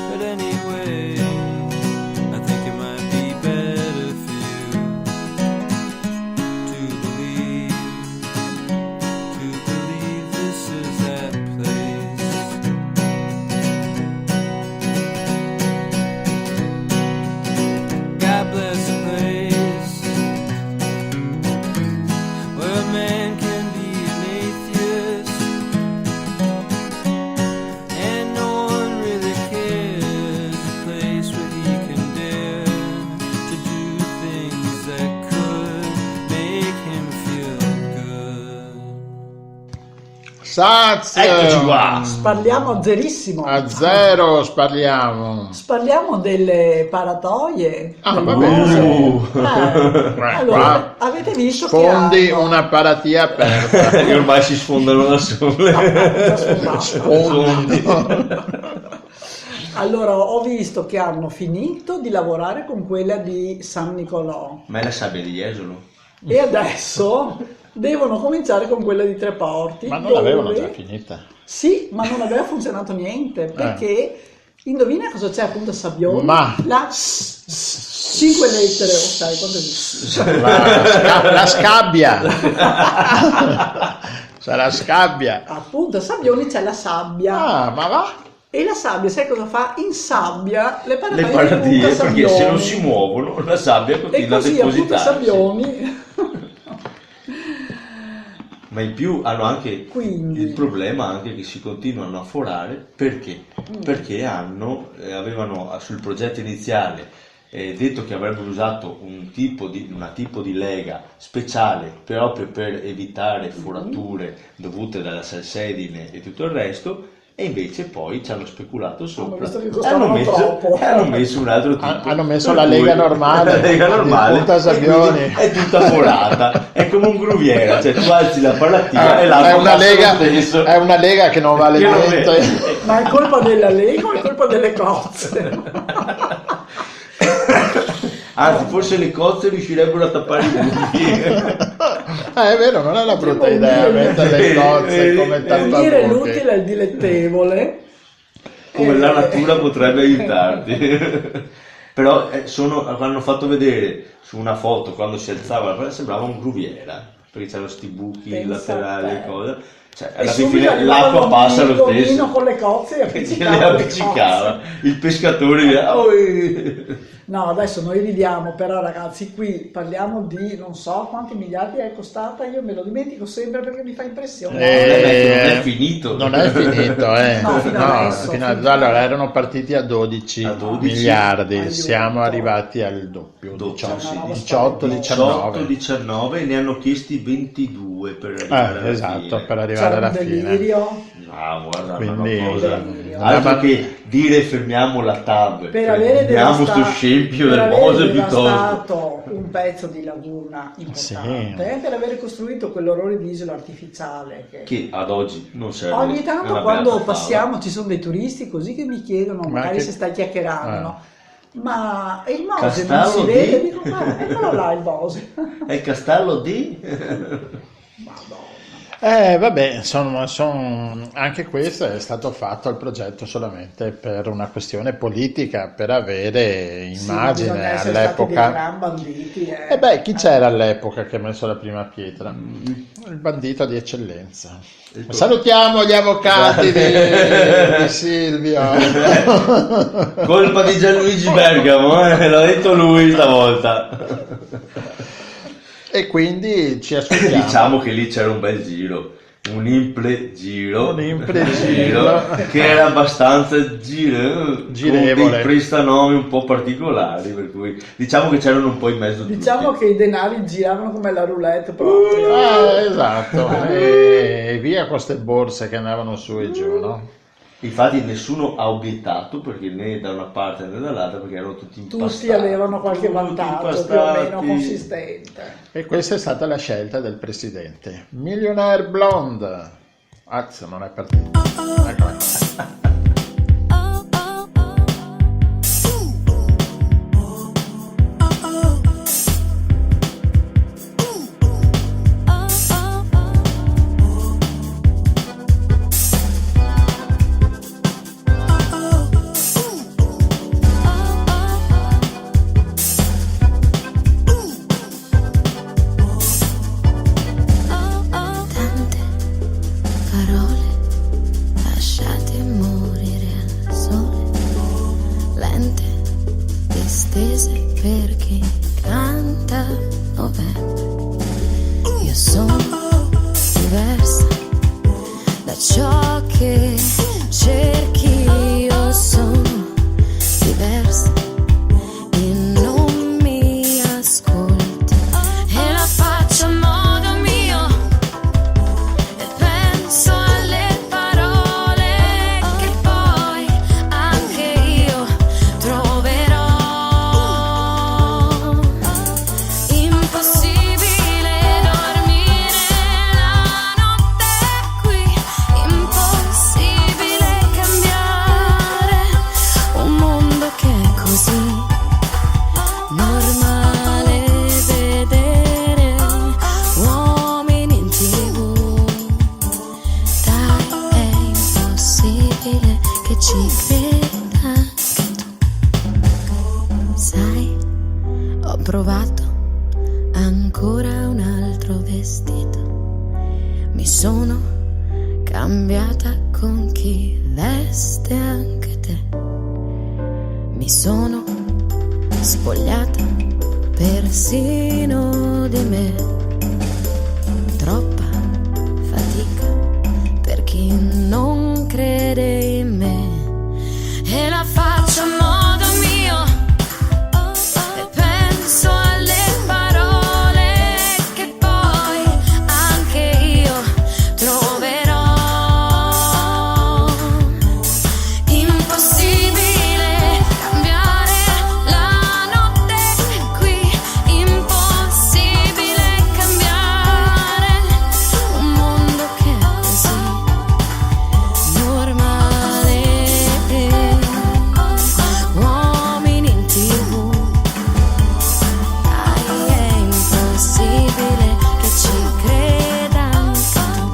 but anyway, I think it might be better for you to believe this is that place. God bless the place where a man can be an atheist and no one really cares, a place where he can dare to do things that could make him feel good. Sazio! Eccoci qua. Parliamo a zerissimo. A zero sparliamo. Parliamo delle paratoie. Ah, del va bene. Mose. Allora, Qua avete visto sfondi che hanno... una paratia aperta. Che ormai si sfondano da sole. Sfondi. Allora, ho visto che hanno finito di lavorare con quella di San Nicolò Ma è la sabbia di Jesolo. e adesso devono cominciare con quella di Tre Porti. Ma non dove- l'avevano già finita. Sì, ma non aveva funzionato niente perché indovina cosa c'è appunto a Sabbioni? Ma- La 5 lettere, sai quanto è? La scabbia. C'è la scabbia. Appunto a Sabbioni c'è la sabbia. Ah, ma va? E la sabbia, sai cosa fa? Insabbia le Le paratie paratie, appunto a perché se non Sabbioni. si muovono la sabbia E continua a così appunto a depositarsi. Sabbioni. Ma in più hanno anche Quindi. il problema anche che si continuano a forare perché? Perché avevano sul progetto iniziale detto che avrebbero usato una tipo di lega speciale proprio per evitare forature dovute dalla salsedine e tutto il resto, e invece poi ci hanno speculato sopra visto che e costavano troppo. hanno messo un altro tipo. Hanno messo Per la cui- lega normale, la lega di normale punta e Sabbioni. quindi è tutta forata, è come un gruviera, cioè tu alzi la paratia e È l'acqua una passa lega, lo stesso. è una lega che non vale Che non niente. vale. Ma è colpa della Lega o è colpa delle cozze? Anzi, forse le cozze riuscirebbero a tappare i buchi. È vero, non è una brutta Devo idea dire- mettere le cozze come Per dire tappabuchi. l'utile e il dilettevole. Come la natura potrebbe aiutarti. Però hanno fatto vedere su una foto quando si alzava, sembrava un gruviera, perché c'erano sti buchi Pensa laterali a te. e cose. Cioè, E alla subito fine arrivava l'acqua passa lo l'omino stesso. con le cozze e Che appiccicava le le appiccicava. cozze. Il pescatore "Oi". No, adesso noi ridiamo, però ragazzi qui parliamo di non so quanti miliardi è costata, io me lo dimentico sempre perché mi fa impressione. non è finito. Non è finito, No, fino adesso, fino fino allora erano partiti a 12, A 12 miliardi, aiuto. siamo arrivati al doppio, 18, 18, 19. 19 e ne hanno chiesti 22 per arrivare alla Esatto, fine. per arrivare C'è alla un fine. delirio Ah, guarda, Quindi- una cosa. Delirio. Altro che dire fermiamo la TAV, per avere fermiamo sto scempio del Mose piuttosto. devastato un pezzo di laguna importante, per aver costruito quell'orrore di isola artificiale che Che ad oggi non serve. ogni è tanto una quando beata fava. passiamo ci sono dei turisti così che mi chiedono, Ma magari che- se stai chiacchierando, no? Ma il Mose non si Castello vede? di- Dico, ma eccolo là il Mose. È il castello di... Madonna. Vabbè, insomma, anche questo è stato fatto il progetto solamente per una questione politica, per avere immagine bisogna essere stati dei all'epoca. gran banditi. E beh, chi c'era all'epoca che ha messo la prima pietra? Il bandito di eccellenza. Salutiamo gli avvocati di Silvio. Colpa di Gianluigi Bergamo, l'ha detto lui stavolta. E quindi ci aspettiamo. Diciamo che lì c'era un bel giro, un impregiro che era abbastanza girevole, con dei prestanomi un po' particolari, per cui diciamo che c'erano un po' in mezzo tutti. Diciamo che i denari giravano come la roulette proprio. Esatto, e via queste borse che andavano su e giù, no? Infatti nessuno ha obiettato, perché né da una parte né dall'altra, perché erano tutti impastati. Tutti avevano qualche vantaggio più o meno impastati. consistente. E questa è stata la scelta del presidente. Millionaire Blonde. Anzi, non è partito. Eccola qua. Tante parole lasciate morire al sole, lente, distese per chi canta novembre. Io sono diversa da ciò che cerchi, io sono diversa e non mi ascolti e la faccio a modo mio e penso alle parole che poi anche io troverò. Impossibile dormire la notte qui, impossibile cambiare un mondo che è così normale vedere uomini in TV. Dai, è impossibile che ci creda anche tu. Sai, ho provato ancora un altro vestito. Mi sono cambiata con chi veste anche te. Mi sono spogliata persino di me. Troppa fatica per chi non crede in me. E la faccio a modo mio e penso alle parole che poi anche io troverò. Impossibile cambiare la notte qui, impossibile cambiare un mondo che è così normale. Uomini in TV, dai, è impossibile che ci creda anche tu.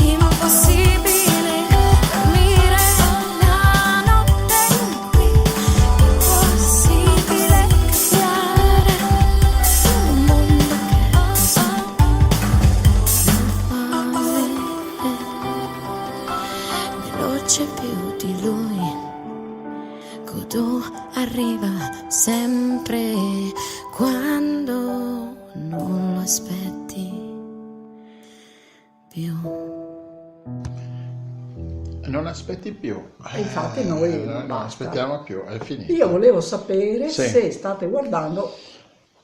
Impossibile dormire la notte qui, impossibile cambiare un mondo che è così normale. Veloce più di lui, Godot arriva sempre quando non lo aspetti più. Non aspetti più. Infatti noi non basta. aspettiamo più, è finito. Io volevo sapere Sì. se state guardando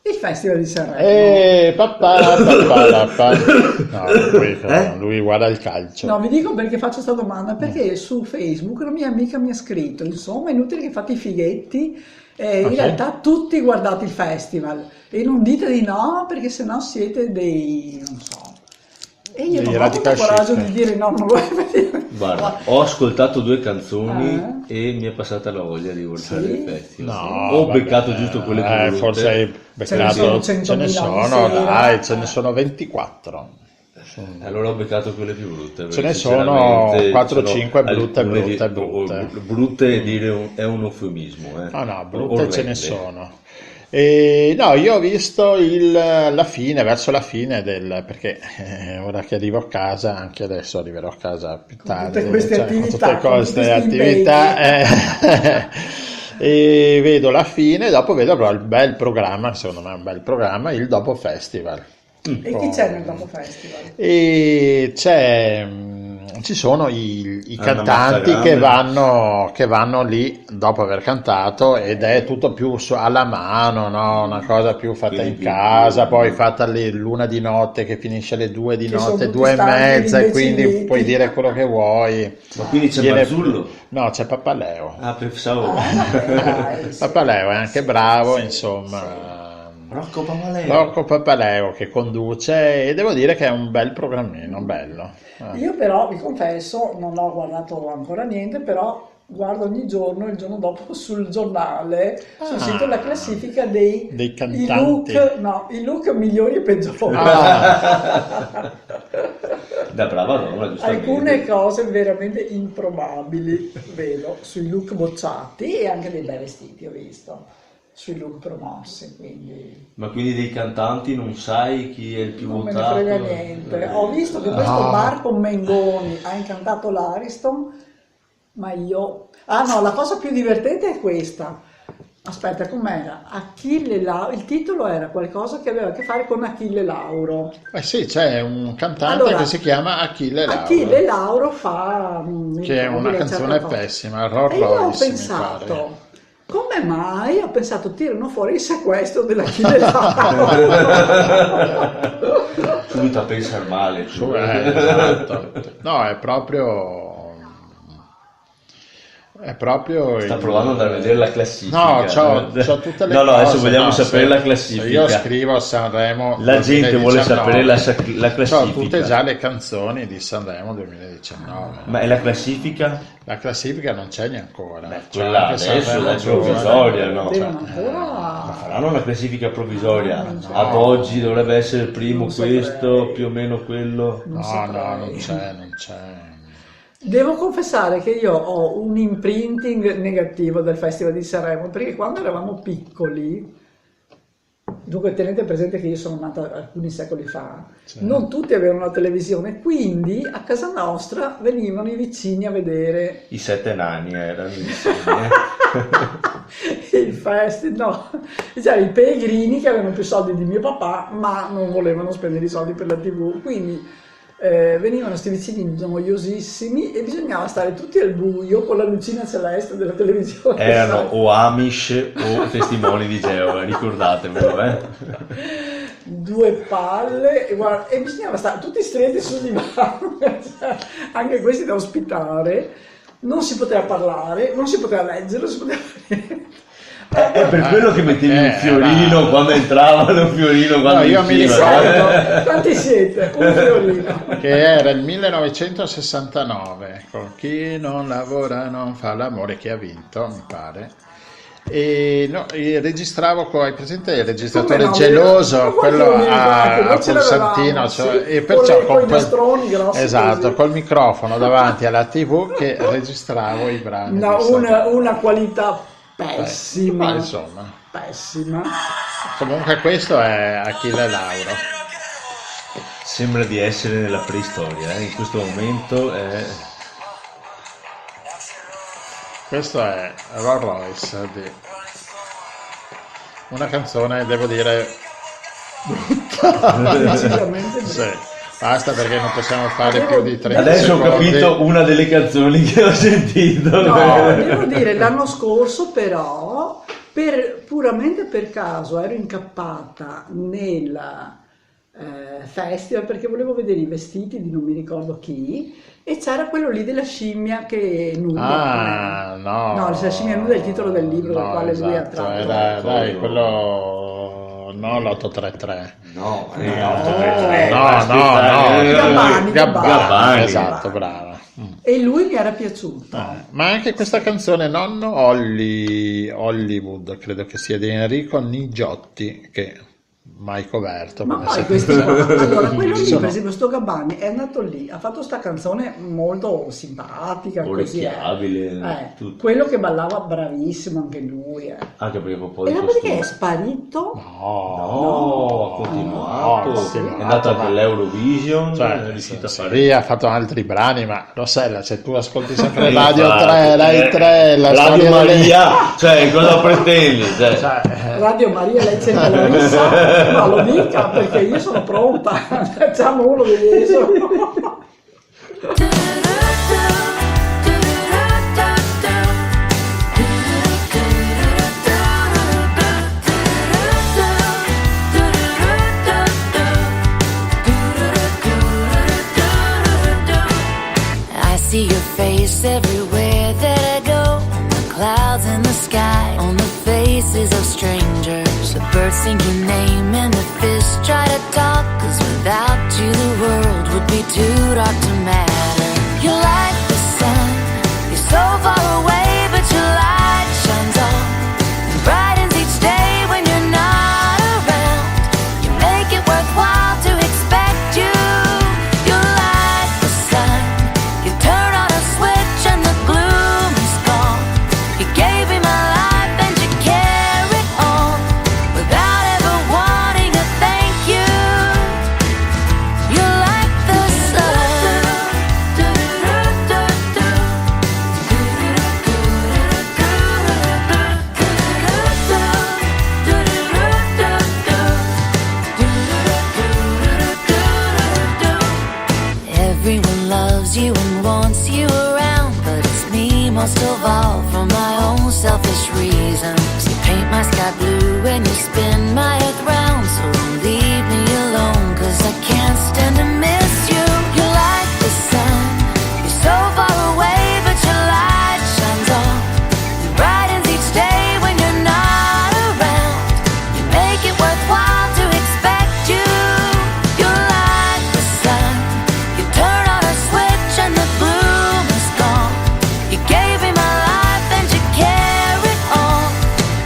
il Festival di Sanremo. Papà. No, lui guarda il calcio. No, vi dico perché faccio questa domanda, perché su Facebook una mia amica mi ha scritto, insomma, è inutile che fate i fighetti, in realtà tutti guardate il festival e non dite di no perché sennò siete dei, non so. E io non ho avuto il coraggio di dire no, non lo vuoi vedere. Guarda, ho ascoltato 2 canzoni e mi è passata la voglia di guardare Sì? il festival. No, Ho vabbè. beccato giusto quelle che Forse hai beccato. Ce ne sono 100.000 Ce ne sono, di sera. dai, ce ne sono 24. Allora ho beccato quelle più brutte. Ce ne perché sono sinceramente 4 o sono 5 brutte, alcune brutte. Brutte dire è un eufemismo. No, brutte Orrende. ce ne sono. No, io ho visto la fine, verso la fine perché ora che arrivo a casa, anche adesso arriverò a casa più tardi, tutte queste attività, con tutte queste con questi attività, e vedo la fine, dopo vedo però il bel programma, secondo me è un bel programma, il Dopo Festival. E chi c'è nel Dopo Festival? E ci sono i cantanti Grande. che vanno lì dopo aver cantato, ed è tutto più alla mano, no? Una cosa più fatta in casa, poi fatta l'una di notte che finisce alle 2 di Che sono notte, tutti 2 e stanchi, mezza, e quindi imbecilliti. puoi dire quello che vuoi. Ma quindi c'è Viene- Marzullo? No, c'è Papaleo. Ah, pensavo. Papaleo è anche bravo, insomma. Rocco Papaleo. Rocco Papaleo che conduce, e devo dire che è un bel programmino, bello. Io però, vi confesso, non ho guardato ancora niente, però guardo ogni giorno, il giorno dopo, sul giornale, sul sito, la classifica dei cantanti. i look migliori e peggiori. Da brava donna, giustamente. Alcune cose veramente improbabili, vedo, sui look bocciati, e anche dei bei vestiti ho visto, sui look promossi, quindi Ma quindi dei cantanti non sai chi è il più non me ne votato? frega niente. Ho visto che questo Marco Mengoni ha incantato l'Ariston, ma io... Ah no, la cosa più divertente è questa. Aspetta, com'era? Achille Lauro, il titolo era qualcosa che aveva a che fare con Achille Lauro. Sì, c'è un cantante Allora, che si chiama Achille Lauro, Achille Lauro fa... che è una canzone pessima, Rolls E io ho Royce, mi pensato, pare. come mai? Ho pensato, tirano fuori il sequestro dell'Achille Lauro. Subito a pensare male. Esatto. No, è proprio Sta provando ad andare a vedere la classifica. No, c'ho tutte le No, cose. adesso vogliamo sapere se- la classifica. se io scrivo a Sanremo La gente vuole 2019, sapere la classifica. c'ho tutte già le canzoni di Sanremo 2019. Ma è la classifica? La classifica non c'è neanche ancora. C'è Quella anche adesso Sanremo è giovane. provvisoria, no? Devono ancora... Faranno una classifica provvisoria. Ad oggi dovrebbe essere il primo Non questo, saprei. più o meno quello. No, non c'è. Devo confessare che io ho un imprinting negativo del Festival di Sanremo, perché quando eravamo piccoli, dunque tenete presente che io sono nata alcuni secoli fa, non tutti avevano la televisione, quindi a casa nostra venivano i vicini a vedere I 7 nani erano il festival, no, cioè i pellegrini che avevano più soldi di mio papà, ma non volevano spendere i soldi per la TV, quindi venivano questi vicini noiosissimi e bisognava stare tutti al buio con la lucina celeste della televisione. Erano o Amish o testimoni di Geova, ricordatevelo, Due palle e bisognava stare tutti stretti sul divano, cioè, anche questi da ospitare, non si poteva parlare, non si poteva leggere, non si poteva fare. È per quello che mettevi un fiorino quando entravano, un fiorino quando io mi uscivano. Quanti siete? Un fiorino. Che era il 1969, con chi non lavora non fa l'amore, che ha vinto, mi pare. E registravo hai presente il registratore Come no, geloso, quello noi a ce pulsantino, l'avevamo, cioè, sì, e perciò con i nastroni grossi esatto, così. col microfono davanti alla TV che registravo i brani. No, di Sanremo. una qualità pessima. Ma insomma, pessima. comunque questo è Achille Lauro. Sembra di essere nella preistoria, in questo momento è... Questo è Rolls Royce, una canzone, devo dire, brutta. Decisamente Sì, basta, perché non possiamo fare più di 30 Adesso secondi. ho capito una delle canzoni che ho sentito. No, devo dire, l'anno scorso però, puramente per caso, ero incappata nel festival perché volevo vedere i vestiti di non mi ricordo chi, e c'era quello lì della scimmia che nuda. Ah, no. No, la scimmia nuda è il titolo del libro dal quale lui ha esatto, tratto. era, dai, quello... No, l'833. No, Gabbani. Esatto, brava. E lui mi era piaciuto. Ma anche questa canzone Nonno Hollywood, credo che sia di Enrico Nigiotti, che mai coperto. Ma come poi sempre. questi qua, allora quello lì, Sono- per esempio, sto Gabbani è andato lì, ha fatto sta canzone molto simpatica, così Orecchiabile, tutto. quello che ballava bravissimo anche lui. Anche perché un po' di E perché costume. è sparito? No, ha continuato, no, sì, è andato anche ma- all'Eurovision, Cioè, è riuscito a sì, fare... lì ha fatto altri brani, ma Rossella, se tu ascolti sempre Infatti, Radio 3, Rai 3, la Radio storia delle- Maria, cioè cosa pretendi? Cioè, Radio Maria, lei sente la rissa, ma lo dica perché io sono pronta, facciamo uno di esso. I see your face everywhere that I go. The clouds in the sky, on the faces of strangers. The birds sing your name and the fish try to talk. 'Cause without you the world would be too dark to matter. You're like the sun, you're so far away, but your light shines on and brightens each day when you're not around. You make it worthwhile to expect you. You're like the sun, you turn on a switch and the gloom is gone. You gave me my life and you carry on without ever wanting a thank you. You're like the sun. Everyone loves you and wants you around, but it's me most of all for my own selfish reasons. You paint my sky blue and you spin my earth round, so don't leave me alone, 'cause I can't stand to miss you. You're like the sun, you're so far away, but your light shines on and brightens each day when you're not around. You make it worthwhile to expect you. You're like the sun, you turn on a switch and the bloom is gone. You gave me my life and you carry on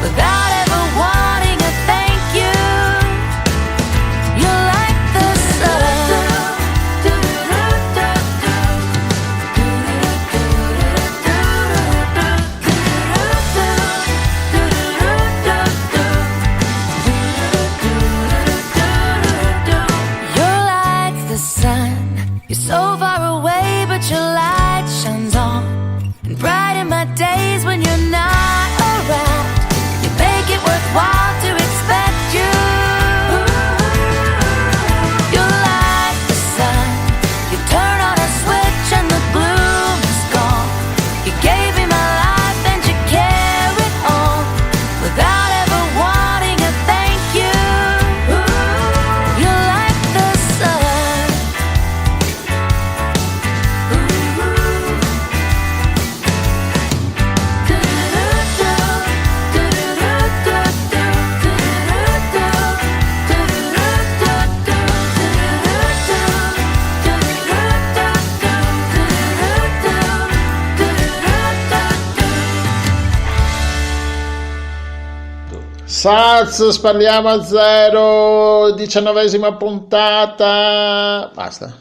without ever wanting a thank you. You're like the sun. You're like the sun, you're so far away, but your light shines on and brighten my days when you're not around. You make it worthwhile to expect you. You're like the sun, you turn on a switch and the bloom is gone. You gave me my life and you carry on without ever wanting a thank you. You're like the sun. Saz, parliamo a zero, 19ª puntata. Basta.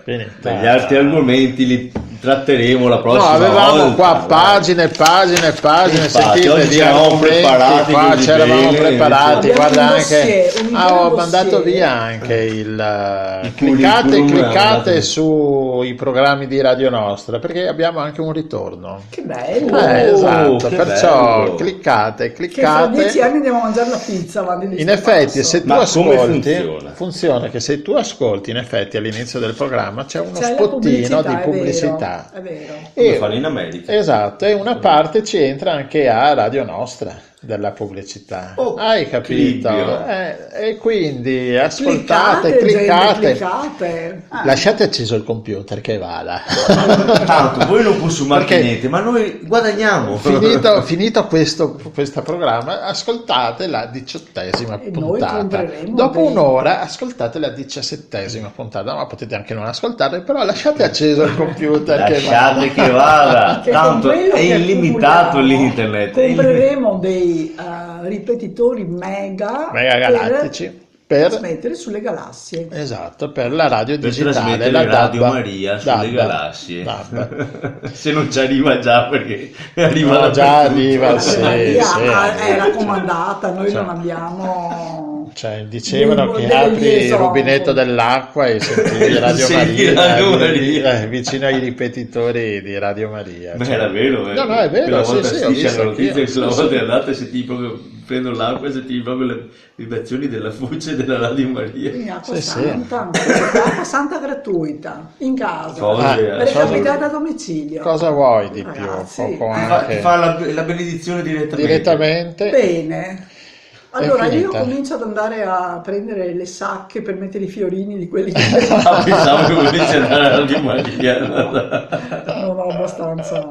Finita. Gli altri argomenti li tratteremo la No, prossima avevamo volta. qua pagine, Infatti, sentite oggi di c'eravamo argomenti, preparati qua così c'eravamo bene, preparati, invece- guarda Abbiamo un anche, dossier, un intero ho dossier. mandato via anche il, curriculum, cliccate mandato- sui programmi di Radio Nostra, perché abbiamo anche un ritorno. Che bello! Esatto, che perciò bello. cliccate, Che fra 10 cliccate. anni andiamo a mangiare la pizza avanti di In sto effetti, passo. se tu Ma come ascolti, funziona? che se tu ascolti, in effetti all'inizio del programma c'è uno C'è la spottino di è vero, pubblicità. è vero. Come fanno in America. Esatto, e una parte ci entra anche a Radio Nostra della pubblicità. Oh, Hai capito? Clivio. E quindi ascoltate, Gente, cliccate. cliccate. Lasciate acceso il computer che vada. Tanto voi non consumate Perché- niente, ma noi guadagniamo. Finito questo programma, ascoltate la 18ª E noi puntata. compreremo Dopo dei- un'ora ascoltate la 17ª puntata, ma potete anche non ascoltarla, però lasciate acceso il computer che vada. Lasciate che vada. Che con Tanto quello è che illimitato accumuliamo l'internet. è compreremo dei ripetitori mega galattici per trasmettere sulle galassie. Esatto, per la radio Per digitale, trasmettere la Radio DAB. Maria sulle DAB. galassie. DAB. Se non ci arriva già, perché arriva No, già dappertutto. arriva, sì, Maria sì, è arriva. raccomandata, noi Cioè. non abbiamo. Cioè, dicevano che Delle apri il liaison. rubinetto dell'acqua e sentivi Radio Senti Maria, Radio Maria. vicino ai ripetitori di Radio Maria. Beh, Cioè, era vero, No, no, è vero, Quella sì, volta sì, ho Striscia visto la notizia anch'io, che quella sì, volta sì. è andata e sentivi proprio, prendo l'acqua e sentivi proprio le vibrazioni della voce della Radio Maria. Quindi acqua Sì, sì. santa, acqua santa gratuita, in casa, Cose, recapitata a domicilio. Cosa vuoi di più? Ragazzi, Poco Fa, anche fa la benedizione direttamente. direttamente. Bene. Allora io finita. comincio ad andare a prendere le sacche per mettere i fiorini di quelli che Ah, pensavo che volessi andare alla Radio Maria. non ho abbastanza.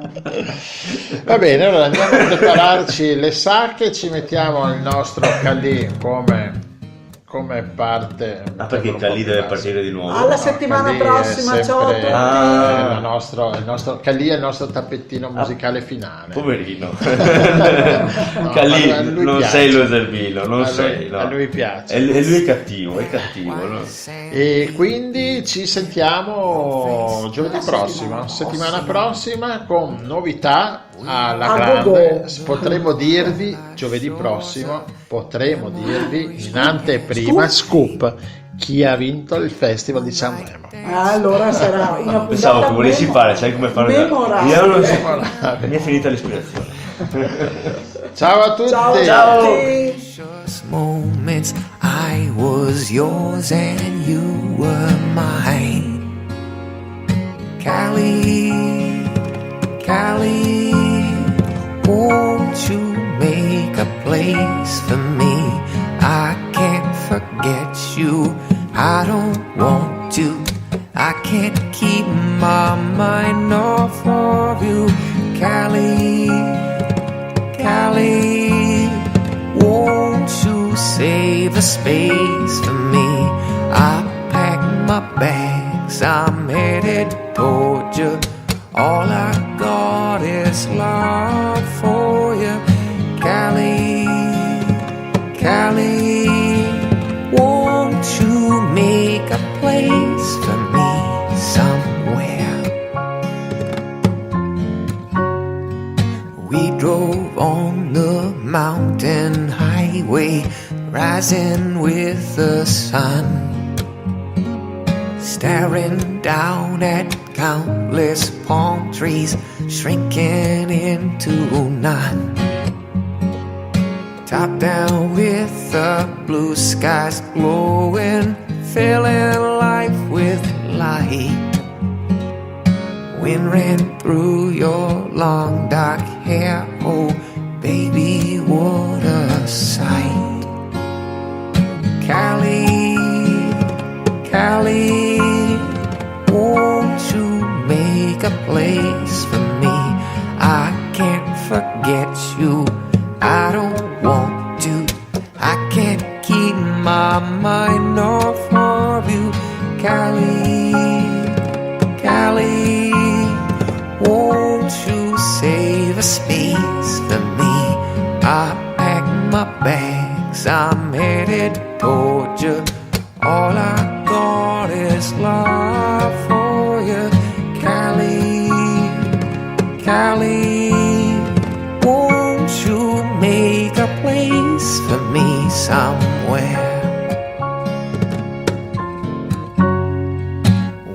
Va bene, allora andiamo a prepararci le sacche, ci mettiamo il nostro Calì come parte. Ah, perché il Calì deve partire di nuovo. Alla settimana Calì è prossima, ciao a sempre- tutti. Ah. il nostro Calì è il nostro tappettino musicale finale. Poverino. No, Calì, ma a lui non piace. sei lo Zerbino, non A lui- sei. No. a lui piace. E lui è cattivo, no? E quindi ci sentiamo giovedì prossimo, settimana prossima, con novità alla A grande. go-go. Potremo dirvi giovedì prossimo, in anteprima scoop chi ha vinto il Festival di Sanremo. Allora sarà una puntata Pensavo che volessi fare, sai come fare? memorabile. Io non so. Mi è finita l'ispirazione. Ciao a tutti. Ciao a Ciao. tutti. Precious moments, I was yours and you were mine. Callie, won't you make a place for me? I can't forget you, I don't want to. I can't keep my mind off of you. Callie, won't you save a space for me? I pack my bags, I'm headed toward you. All I got is love for you. Callie, won't you make a place for me somewhere? We drove on the mountain highway, rising with the sun, staring down at countless palm trees, shrinking into none. Top down with the blue skies glowing, filling life with light. Wind ran through your long dark hair, oh baby, what a sight. Callie, won't you make a place for me? I can't forget you, I don't want to. I can't keep my mind off of you. Callie, won't you save a space for me? I pack my bags, I'm headed toward you. All I got is love for you. Callie, won't you make a place for me somewhere?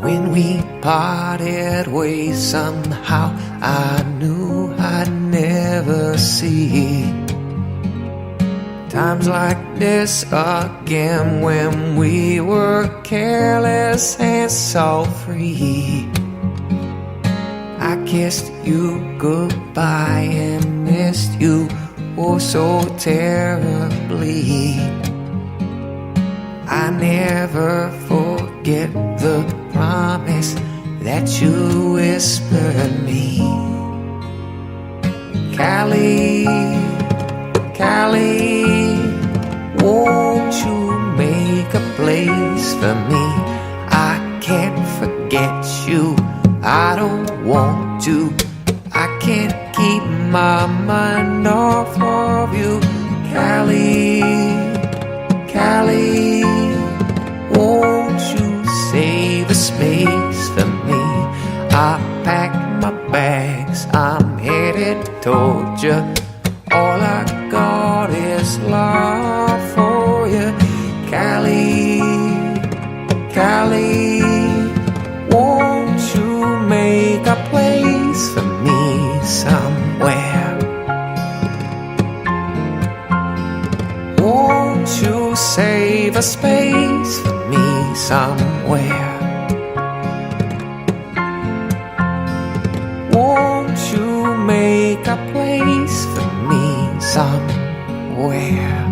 When we parted ways, somehow I knew I'd never see times like this again, when we were careless and so free. I kissed you goodbye and missed you oh so terribly. I never forget the promise that you whispered me. Callie, won't you make a place for me? I can't forget you, I don't want to. I can't keep my mind off of you. told you all I got is love for you. Callie, Callie, won't you make a place for me somewhere? Won't you save a space for me somewhere? Won't you make a place for me somewhere?